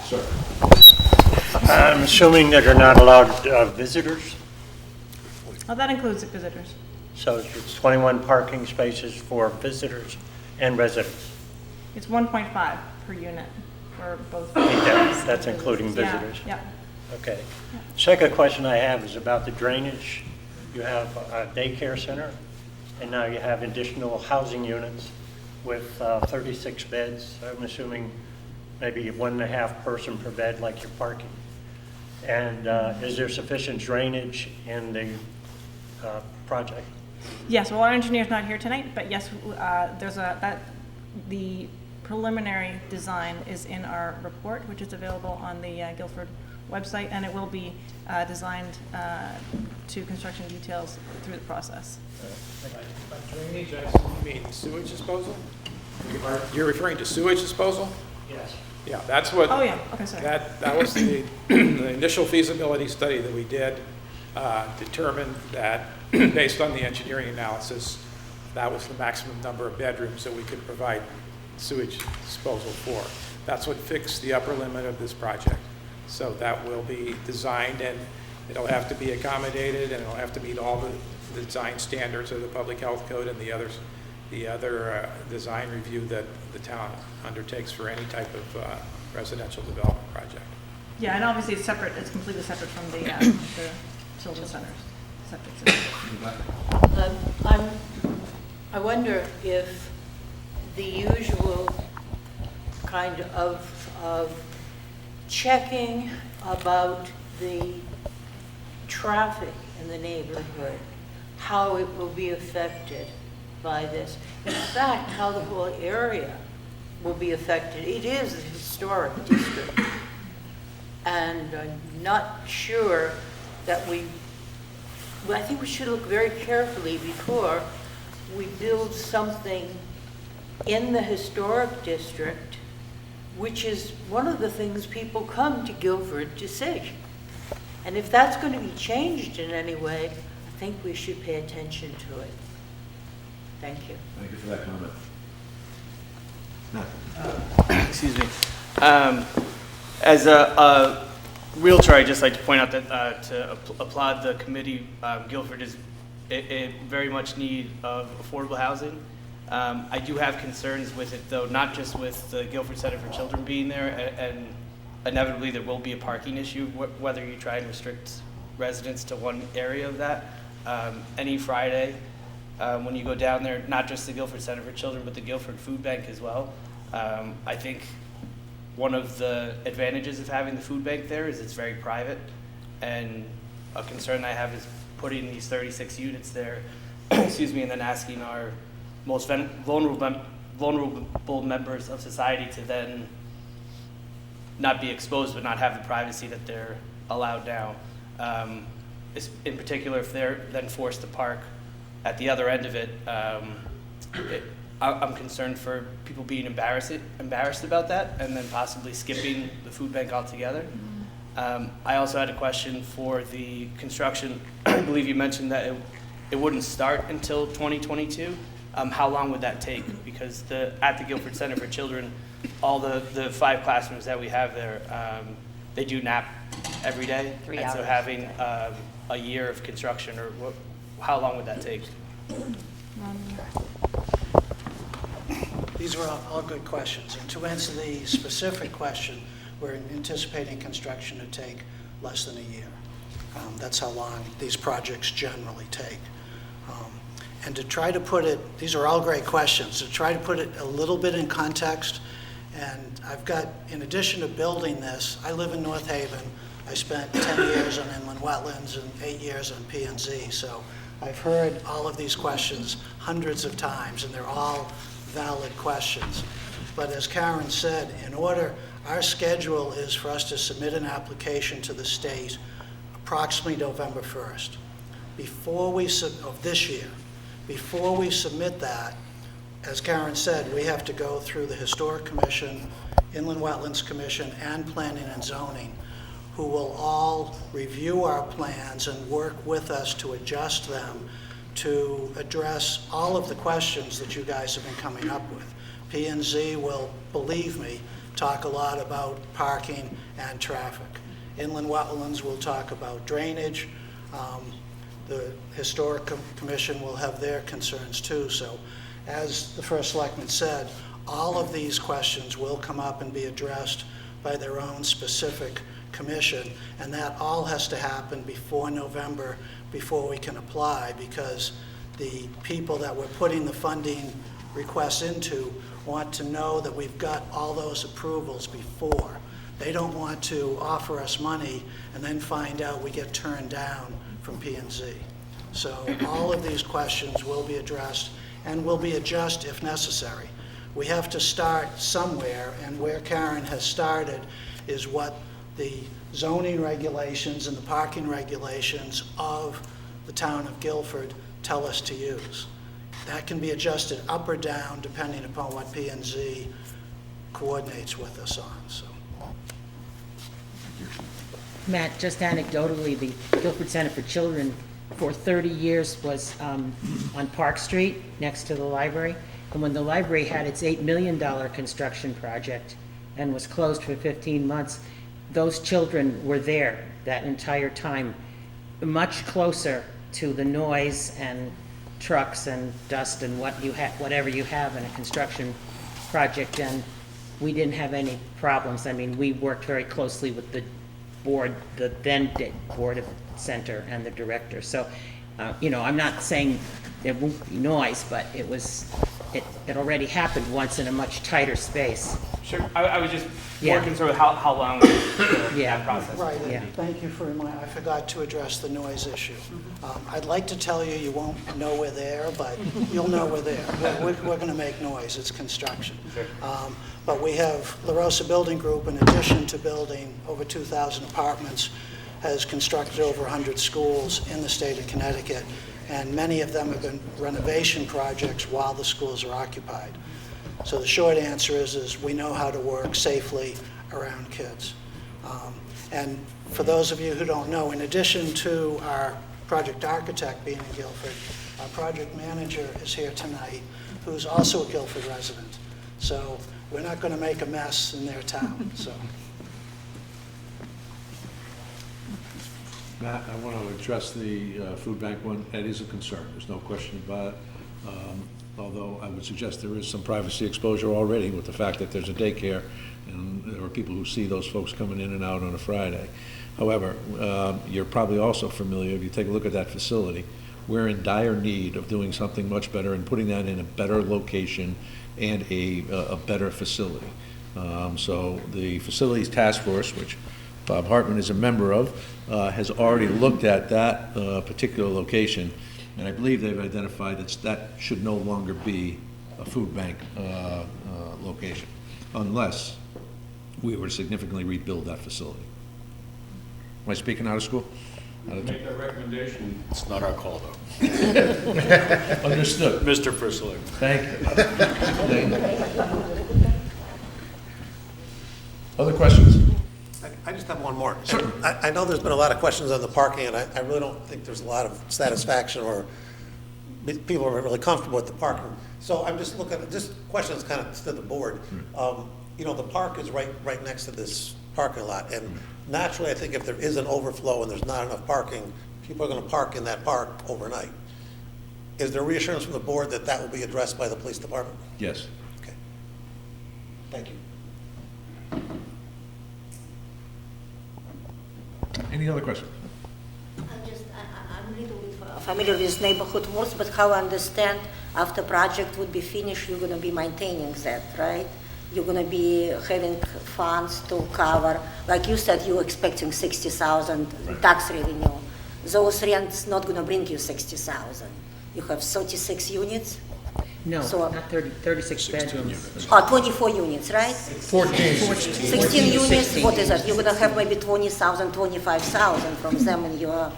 Sir. I'm assuming that you're not allowed visitors, Oh, that includes the visitors. so it's 21 parking spaces for visitors and residents. It's 1.5 per unit for both. That's including visitors. Yeah. Okay. Second question I have is about the drainage. You have a daycare center, and now you have additional housing units with 36 beds. I'm assuming maybe 1.5 person per bed like your parking. And is there sufficient drainage in the project? Yes, well, our engineer's not here tonight, but yes, the preliminary design is in our report, which is available on the Guilford website, and it will be designed to construction details through the process. By drainage, I assume you mean sewage disposal? You're referring to sewage disposal? Yes. Yeah, that's what. Oh, yeah, okay, sorry. That was the initial feasibility study that we did, determined that, based on the engineering analysis, that was the maximum number of bedrooms that we could provide sewage disposal for. That's what fixed the upper limit of this project. So that will be designed, and it'll have to be accommodated, and it'll have to meet all the design standards of the Public Health Code and the other design review that the town undertakes for any type of residential development project. Yeah, and obviously it's separate, it's completely separate from the children's centers, septic system. I wonder if the usual kind of checking about the traffic in the neighborhood, how it will be affected by this. In fact, how the whole area will be affected. It is a historic district. And I'm not sure that I think we should look very carefully before we build something in the historic district, which is one of the things people come to Guilford to see. And if that's going to be changed in any way, I think we should pay attention to it. Thank you. Thank you for that comment. Excuse me. As a realtor, I'd just like to point out that to applaud the committee. Guilford is very much need of affordable housing. I do have concerns with it, though, not just with the Guilford Center for Children being there, and inevitably there will be a parking issue, whether you try and restrict residents to one area of that. Any Friday, when you go down there, not just the Guilford Center for Children, but the Guilford Food Bank as well. I think one of the advantages of having the food bank there is it's very private, and a concern I have is putting these 36 units there, excuse me, and then asking our most vulnerable members of society to then not be exposed but not have the privacy that they're allowed now. In particular, if they're then forced to park at the other end of it, I'm concerned for people being embarrassed about that and then possibly skipping the food bank altogether. I also had a question for the construction. I believe you mentioned that it wouldn't start until 2022. How long would that take? Because at the Guilford Center for Children, all the 5 classrooms that we have there, they do nap every day. 3 and hours. so having a year of construction, or how long would that take? These are all good questions. And to answer the specific question, we're anticipating construction to take less than a year. That's how long these projects generally take. And to try to put it, these are all great questions, to try to put it a little bit in context, and I've got, in addition to building this, I live in North Haven. I spent 10 years on inland wetlands and 8 years on P&Z, so I've heard all of these questions hundreds of times, and they're all valid questions. But as Karen said, our schedule is for us to submit an application to the state approximately November 1st. Of this year. Before we submit that, as Karen said, we have to go through the Historic Commission, Inland Wetlands Commission, and Planning and Zoning, who will all review our plans and work with us to adjust them to address all of the questions that you guys have been coming up with. P&Z will, believe me, talk a lot about parking and traffic. Inland Wetlands will talk about drainage. The Historic Commission will have their concerns too. So as the First Selectman said, all of these questions will come up and be addressed by their own specific commission, and that all has to happen before November, before we can apply, because the people that we're putting the funding requests into want to know that we've got all those approvals before. They don't want to offer us money and then find out we get turned down from P&Z. So all of these questions will be addressed and will be adjusted if necessary. We have to start somewhere, and where Karen has started is what the zoning regulations and the parking regulations of the town of Guilford tell us to use. That can be adjusted up or down depending upon what P&Z coordinates with us on. So. Matt, just anecdotally, the Guilford Center for Children for 30 years was on Park Street next to the library. And when the library had its $8 million construction project and was closed for 15 months, those children were there that entire time, much closer to the noise and trucks and dust and whatever you have in a construction project, and we didn't have any problems. I mean, we worked very closely with the board, the then board of center, and the director. So, I'm not saying there won't be noise, but it already happened once in a much tighter space. Sure. I was just Yeah. more concerned with how long that process Right, would and be. thank you for reminding, I forgot to address the noise issue. I'd like to tell you won't know we're there, but you'll know we're there. We're going to make noise, it's construction. But we have La Rosa Building Group, in addition to building over 2,000 apartments, has constructed over 100 schools in the state of Connecticut, and many of them have been renovation projects while the schools are occupied. So the short answer is we know how to work safely around kids. And for those of you who don't know, in addition to our project architect being in Guilford, our project manager is here tonight, who's also a Guilford resident. So we're not going to make a mess in their town. So. Matt, I want to address the food bank one. That is a concern. There's no question about it. Although I would suggest there is some privacy exposure already with the fact that there's a daycare and there are people who see those folks coming in and out on a Friday. However, you're probably also familiar, if you take a look at that facility, we're in dire need of doing something much better and putting that in a better location and a better facility. So the facilities task force, which Bob Hartman is a member of, has already looked at that particular location, and I believe they've identified that should no longer be a food bank location, unless we were to significantly rebuild that facility. Am I speaking out of school? Make that recommendation. It's not our call, though. Understood. Mr. First Selectman. Thank you. Other questions? I just have one more. Sure. I know there's been a lot of questions on the parking, and I really don't think there's a lot of satisfaction or people are really comfortable with the parking. So I'm just looking, this question is kind of to the board. You know, the park is right next to this parking lot, and naturally, I think if there is an overflow and there's not enough parking, people are going to park in that park overnight. Is there reassurance from the board that that will be addressed by the police department? Yes. Okay. Thank you. Any other questions? I'm a little bit familiar with neighborhood works, but how I understand, after project would be finished, you're gonna be maintaining that, right? You're gonna be having funds to cover, like you said, you're expecting 60,000 tax revenue. Those rents not gonna bring you 60,000. You have 36 units? No, So- not 36 bedrooms. 24 units, right? 16 units, what is that? You're gonna have maybe 20,000, 25,000 from them in your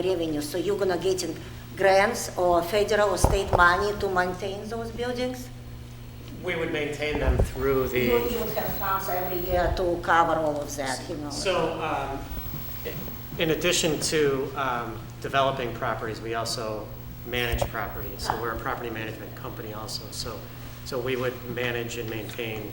revenue. So you're gonna get in grants or federal or state money to maintain those buildings? We would maintain them through the. You would have funds every year to cover all of that, you know? So, in addition to developing properties, we also manage properties. So we're a property management company also. So we would manage and maintain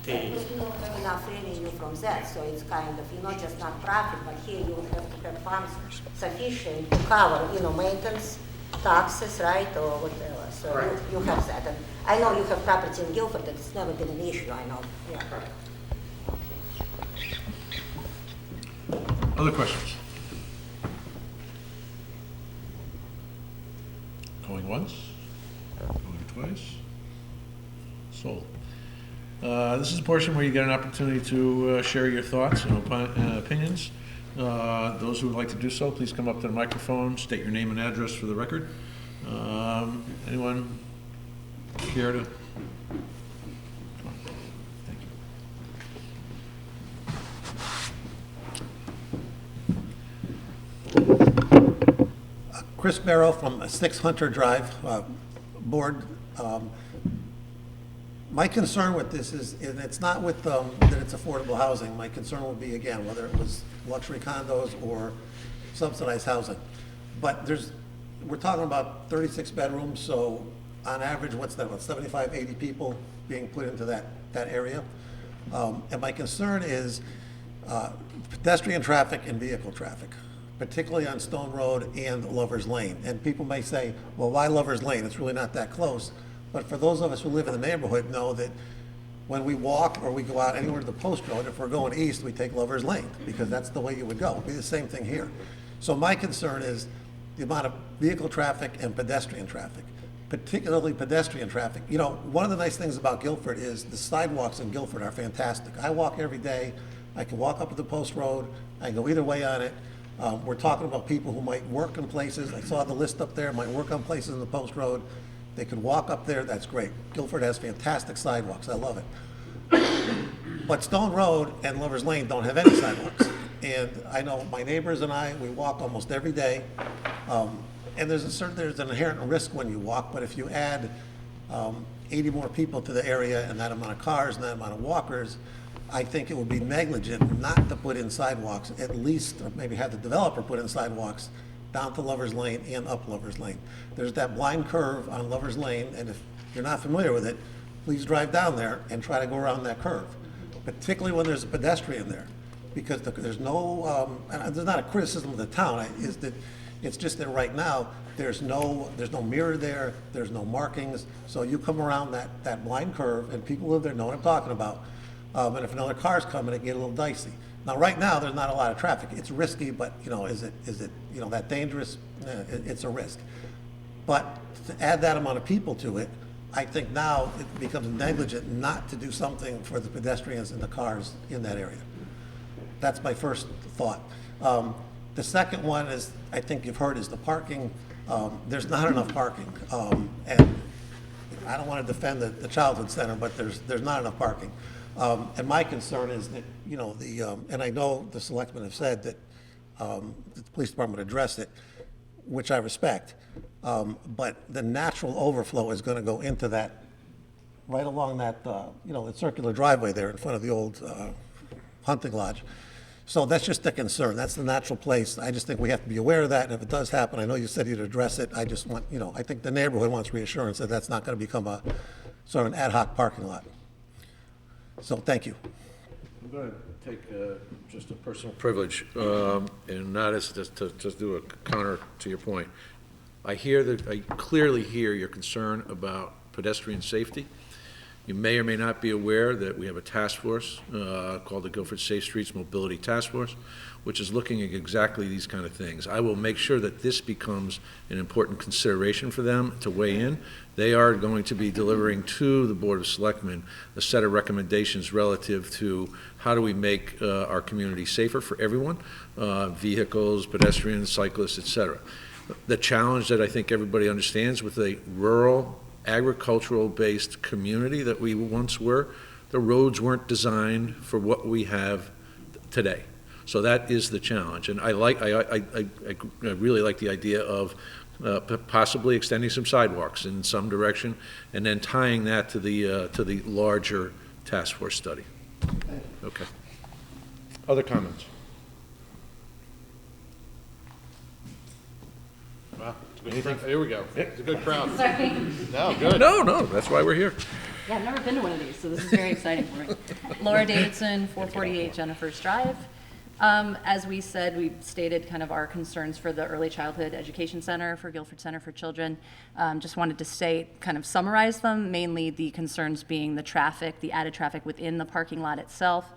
the. Because you don't have enough revenue from that, so it's kind of, just not profit, but here you would have to have funds sufficient to cover, maintenance, taxes, right, or whatever. So Correct. you have that. And I know you have property in Guilford, that's never been an issue, I know. Yeah. Other questions? Going once, going twice, sold. This is a portion where you get an opportunity to share your thoughts and opinions. Those who would like to do so, please come up to the microphone, state your name and address for the record. Anyone care to? Thank you. Chris Barrow from 6 Hunter Drive board. My concern with this is, and it's not with that it's affordable housing. My concern would be, again, whether it was luxury condos or subsidized housing. But we're talking about 36 bedrooms, so on average, what's that, about 75, 80 people being put into that area? And my concern is pedestrian traffic and vehicle traffic, particularly on Stone Road and Lover's Lane. And people may say, well, why Lover's Lane? It's really not that close. But for those of us who live in the neighborhood know that when we walk or we go out anywhere to the post road, if we're going east, we take Lover's Lane, because that's the way you would go. It'd be the same thing here. So my concern is the amount of vehicle traffic and pedestrian traffic, particularly pedestrian traffic. One of the nice things about Guilford is the sidewalks in Guilford are fantastic. I walk every day. I can walk up to the post road. I can go either way on it. We're talking about people who might work in places. I saw the list up there, might work on places in the post road. They could walk up there, that's great. Guilford has fantastic sidewalks, I love it. But Stone Road and Lover's Lane don't have any sidewalks. And I know my neighbors and I, we walk almost every day. And there's an inherent risk when you walk, but if you add 80 more people to the area and that amount of cars and that amount of walkers, I think it would be negligent not to put in sidewalks, at least, or maybe have the developer put in sidewalks down to Lover's Lane and up Lover's Lane. There's that blind curve on Lover's Lane, and if you're not familiar with it, please drive down there and try to go around that curve, particularly when there's a pedestrian there, because there's no, and there's not a criticism of the town, is that it's just that right now, there's no mirror there, there's no markings, so you come around that blind curve, and people who live there know what I'm talking about, and if another car's coming, it get a little dicey. Now, right now, there's not a lot of traffic. It's risky, but, is it that dangerous? It's a risk. But to add that amount of people to it, I think now it becomes negligent not to do something for the pedestrians and the cars in that area. That's my first thought. The second one is, I think you've heard, is the parking. There's not enough parking. And I don't want to defend the childhood center, but there's not enough parking. And my concern is that, you know, and I know the selectmen have said that the police department addressed it, which I respect. But the natural overflow is going to go into that, right along that, you know, the circular driveway there in front of the old hunting lodge. So that's just a concern. That's the natural place. I just think we have to be aware of that. And if it does happen, I know you said you'd address it. I just want, you know, I think the neighborhood wants reassurance that that's not going to become a sort of an ad hoc parking lot. So thank you. I'm going to take just a personal privilege, and not as to just do a counter to your point. I clearly hear your concern about pedestrian safety. You may or may not be aware that we have a task force called the Guilford Safe Streets Mobility Task Force, which is looking at exactly these kind of things. I will make sure that this becomes an important consideration for them to weigh in. They are going to be delivering to the Board of Selectmen a set of recommendations relative to how do we make our community safer for everyone, vehicles, pedestrians, cyclists, et cetera. The challenge that I think everybody understands with a rural, agricultural-based community that we once were, the roads weren't designed for what we have today. So that is the challenge. And I really like the idea of possibly extending some sidewalks in some direction and then tying that to the larger task force study. Okay. Other comments? Wow, here we go. It's a good crowd. Sorry. No, good. No, that's why we're here. Yeah, I've never been to one of these, so this is very exciting for me. Laura Davidson, 448 Jennifer's Drive. As we said, we stated kind of our concerns for the Early Childhood Education Center for Guilford Center for Children. Just wanted to kind of summarize them, mainly the concerns being the traffic, the added traffic within the parking lot itself,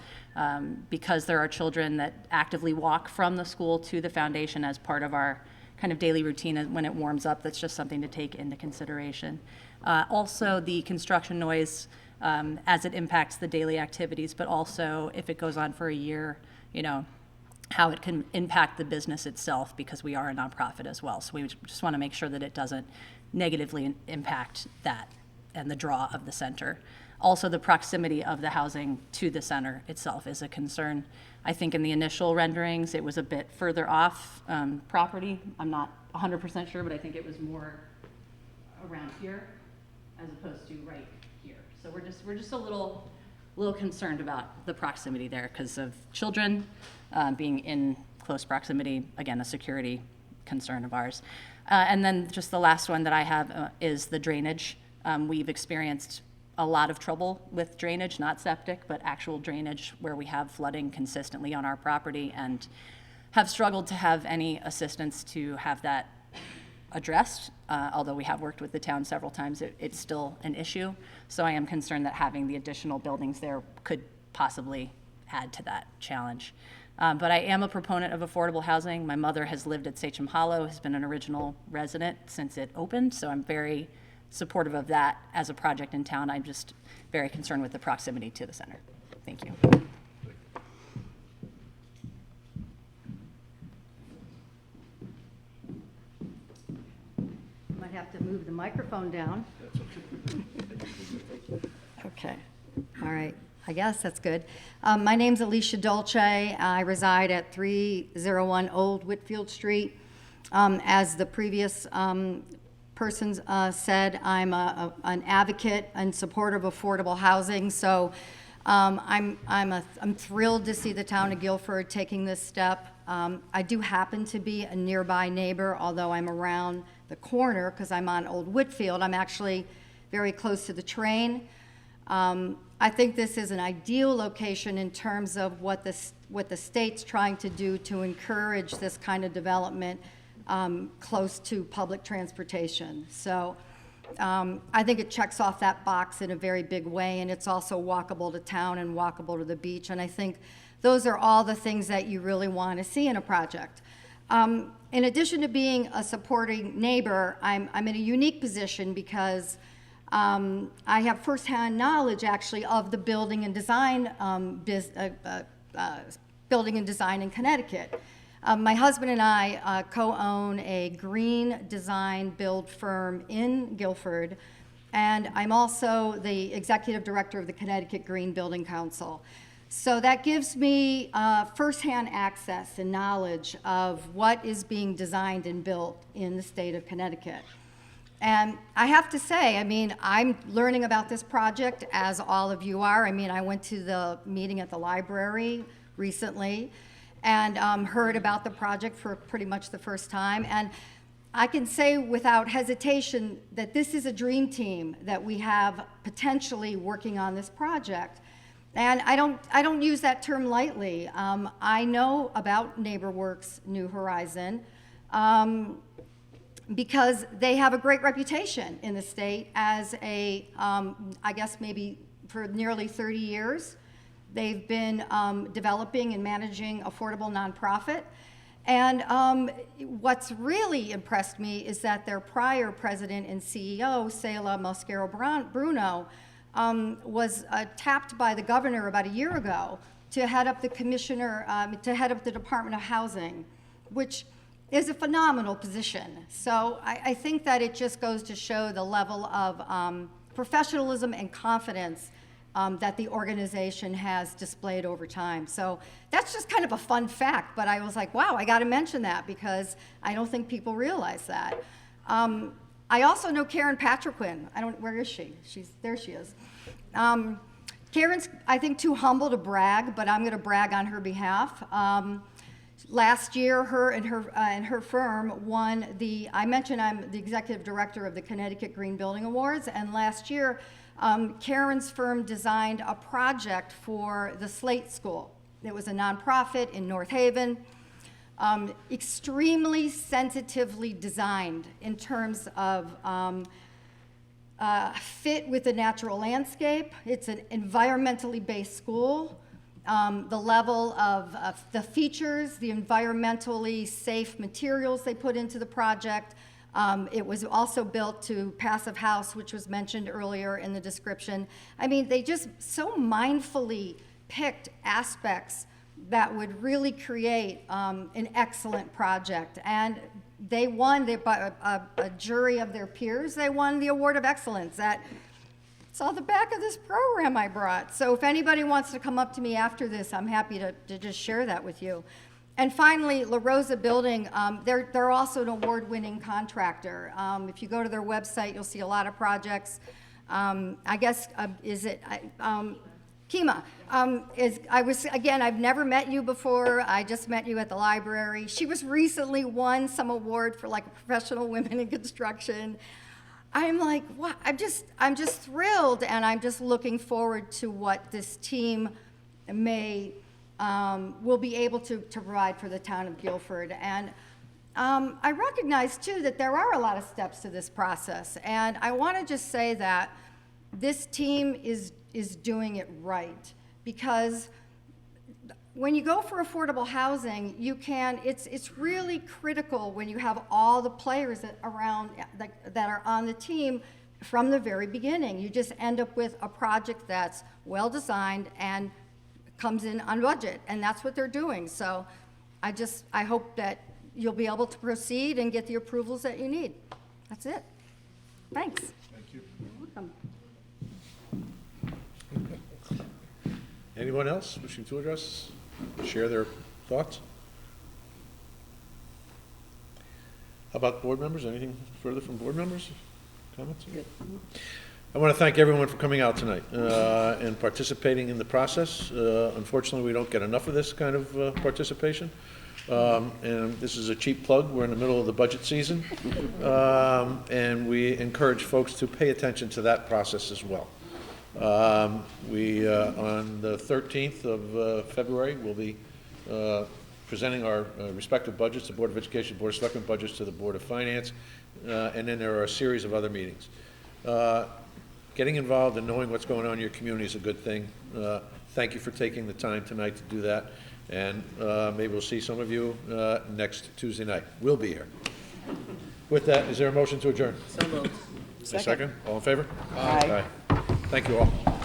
because there are children that actively walk from the school to the foundation as part of our kind of daily routine when it warms up. That's just something to take into consideration. Also, the construction noise as it impacts the daily activities, but also if it goes on for a year, you know, how it can impact the business itself, because we are a nonprofit as well. So we just want to make sure that it doesn't negatively impact that and the draw of the center. Also, the proximity of the housing to the center itself is a concern. I think in the initial renderings, it was a bit further off property. I'm not 100% sure, but I think it was more around here as opposed to right here. So we're just a little concerned about the proximity there because of children being in close proximity. Again, a security concern of ours. And then just the last one that I have is the drainage. We've experienced a lot of trouble with drainage, not septic, but actual drainage where we have flooding consistently on our property and have struggled to have any assistance to have that addressed. Although we have worked with the town several times, it's still an issue. So I am concerned that having the additional buildings there could possibly add to that challenge. But I am a proponent of affordable housing. My mother has lived at Sachem Hollow, has been an original resident since it opened, so I'm very supportive of that as a project in town. I'm just very concerned with the proximity to the center. Thank you. Might have to move the microphone down. Okay, all right, I guess that's good. My name's Alicia Dolce. I reside at 301 Old Whitfield Street. As the previous person said, I'm an advocate and supporter of affordable housing. So I'm thrilled to see the town of Guilford taking this step. I do happen to be a nearby neighbor, although I'm around the corner because I'm on Old Whitfield. I'm actually very close to the train. I think this is an ideal location in terms of what the state's trying to do to encourage this kind of development close to public transportation. So I think it checks off that box in a very big way, and it's also walkable to town and walkable to the beach. And I think those are all the things that you really want to see in a project. In addition to being a supporting neighbor, I'm in a unique position because I have firsthand knowledge actually of the building and design building and design in Connecticut. My husband and I co-own a green design build firm in Guilford, and I'm also the executive director of the Connecticut Green Building Council. So that gives me firsthand access and knowledge of what is being designed and built in the state of Connecticut. And I have to say, I mean, I'm learning about this project as all of you are. I mean, I went to the meeting at the library recently and heard about the project for pretty much the first time. And I can say without hesitation that this is a dream team that we have potentially working on this project. And I don't use that term lightly. I know about NeighborWorks New Horizon because they have a great reputation in the state as a, I guess maybe for nearly 30 years, they've been developing and managing affordable nonprofit. And what's really impressed me is that their prior president and CEO, Selah Mosquero-Bruno, was tapped by the governor about a year ago to head up the to head up the Department of Housing, which is a phenomenal position. So I think that it just goes to show the level of professionalism and confidence that the organization has displayed over time. So that's just kind of a fun fact, but I was like, wow, I gotta mention that because I don't think people realize that. I also know Karen Patriquin. Where is she? There she is. Karen's, I think, too humble to brag, but I'm gonna brag on her behalf. Last year, her and her firm won I mentioned I'm the executive director of the Connecticut Green Building Awards, and last year, Karen's firm designed a project for the Slate School. It was a nonprofit in North Haven, extremely sensitively designed in terms of fit with the natural landscape. It's an environmentally based school. The level of the features, the environmentally safe materials they put into the project. It was also built to Passive House, which was mentioned earlier in the description. I mean, they just so mindfully picked aspects that would really create an excellent project. And they won, by a jury of their peers, they won the Award of Excellence. It's on the back of this program I brought. So if anybody wants to come up to me after this, I'm happy to just share that with you. And finally, La Rosa Building, they're also an award-winning contractor. If you go to their website, you'll see a lot of projects. I guess, Kima, I've never met you before. I just met you at the library. She was recently won some award for like professional women in construction. I'm like, wow, I'm just thrilled, and I'm just looking forward to what this team will be able to provide for the town of Guilford. And I recognize too that there are a lot of steps to this process, and I want to just say that this team is doing it right, because when you go for affordable housing, it's really critical when you have all the players that are on the team from the very beginning. You just end up with a project that's well designed and comes in on budget, and that's what they're doing. So I hope that you'll be able to proceed and get the approvals that you need. That's it. Thanks. Thank you. You're welcome. Anyone else wishing to address, share their thoughts? How about board members? Anything further from board members? Comments? Good. I want to thank everyone for coming out tonight and participating in the process. Unfortunately, we don't get enough of this kind of participation. And this is a cheap plug. We're in the middle of the budget season. And we encourage folks to pay attention to that process as well. On the 13th of February, we'll be presenting our respective budgets, the Board of Education, Board of Selectmen budgets to the Board of Finance, and then there are a series of other meetings. Getting involved and knowing what's going on in your community is a good thing. Thank you for taking the time tonight to do that, and maybe we'll see some of you next Tuesday night. We'll be here. With that, is there a motion to adjourn? So moved. A second? All in favor? Aye. Thank you all.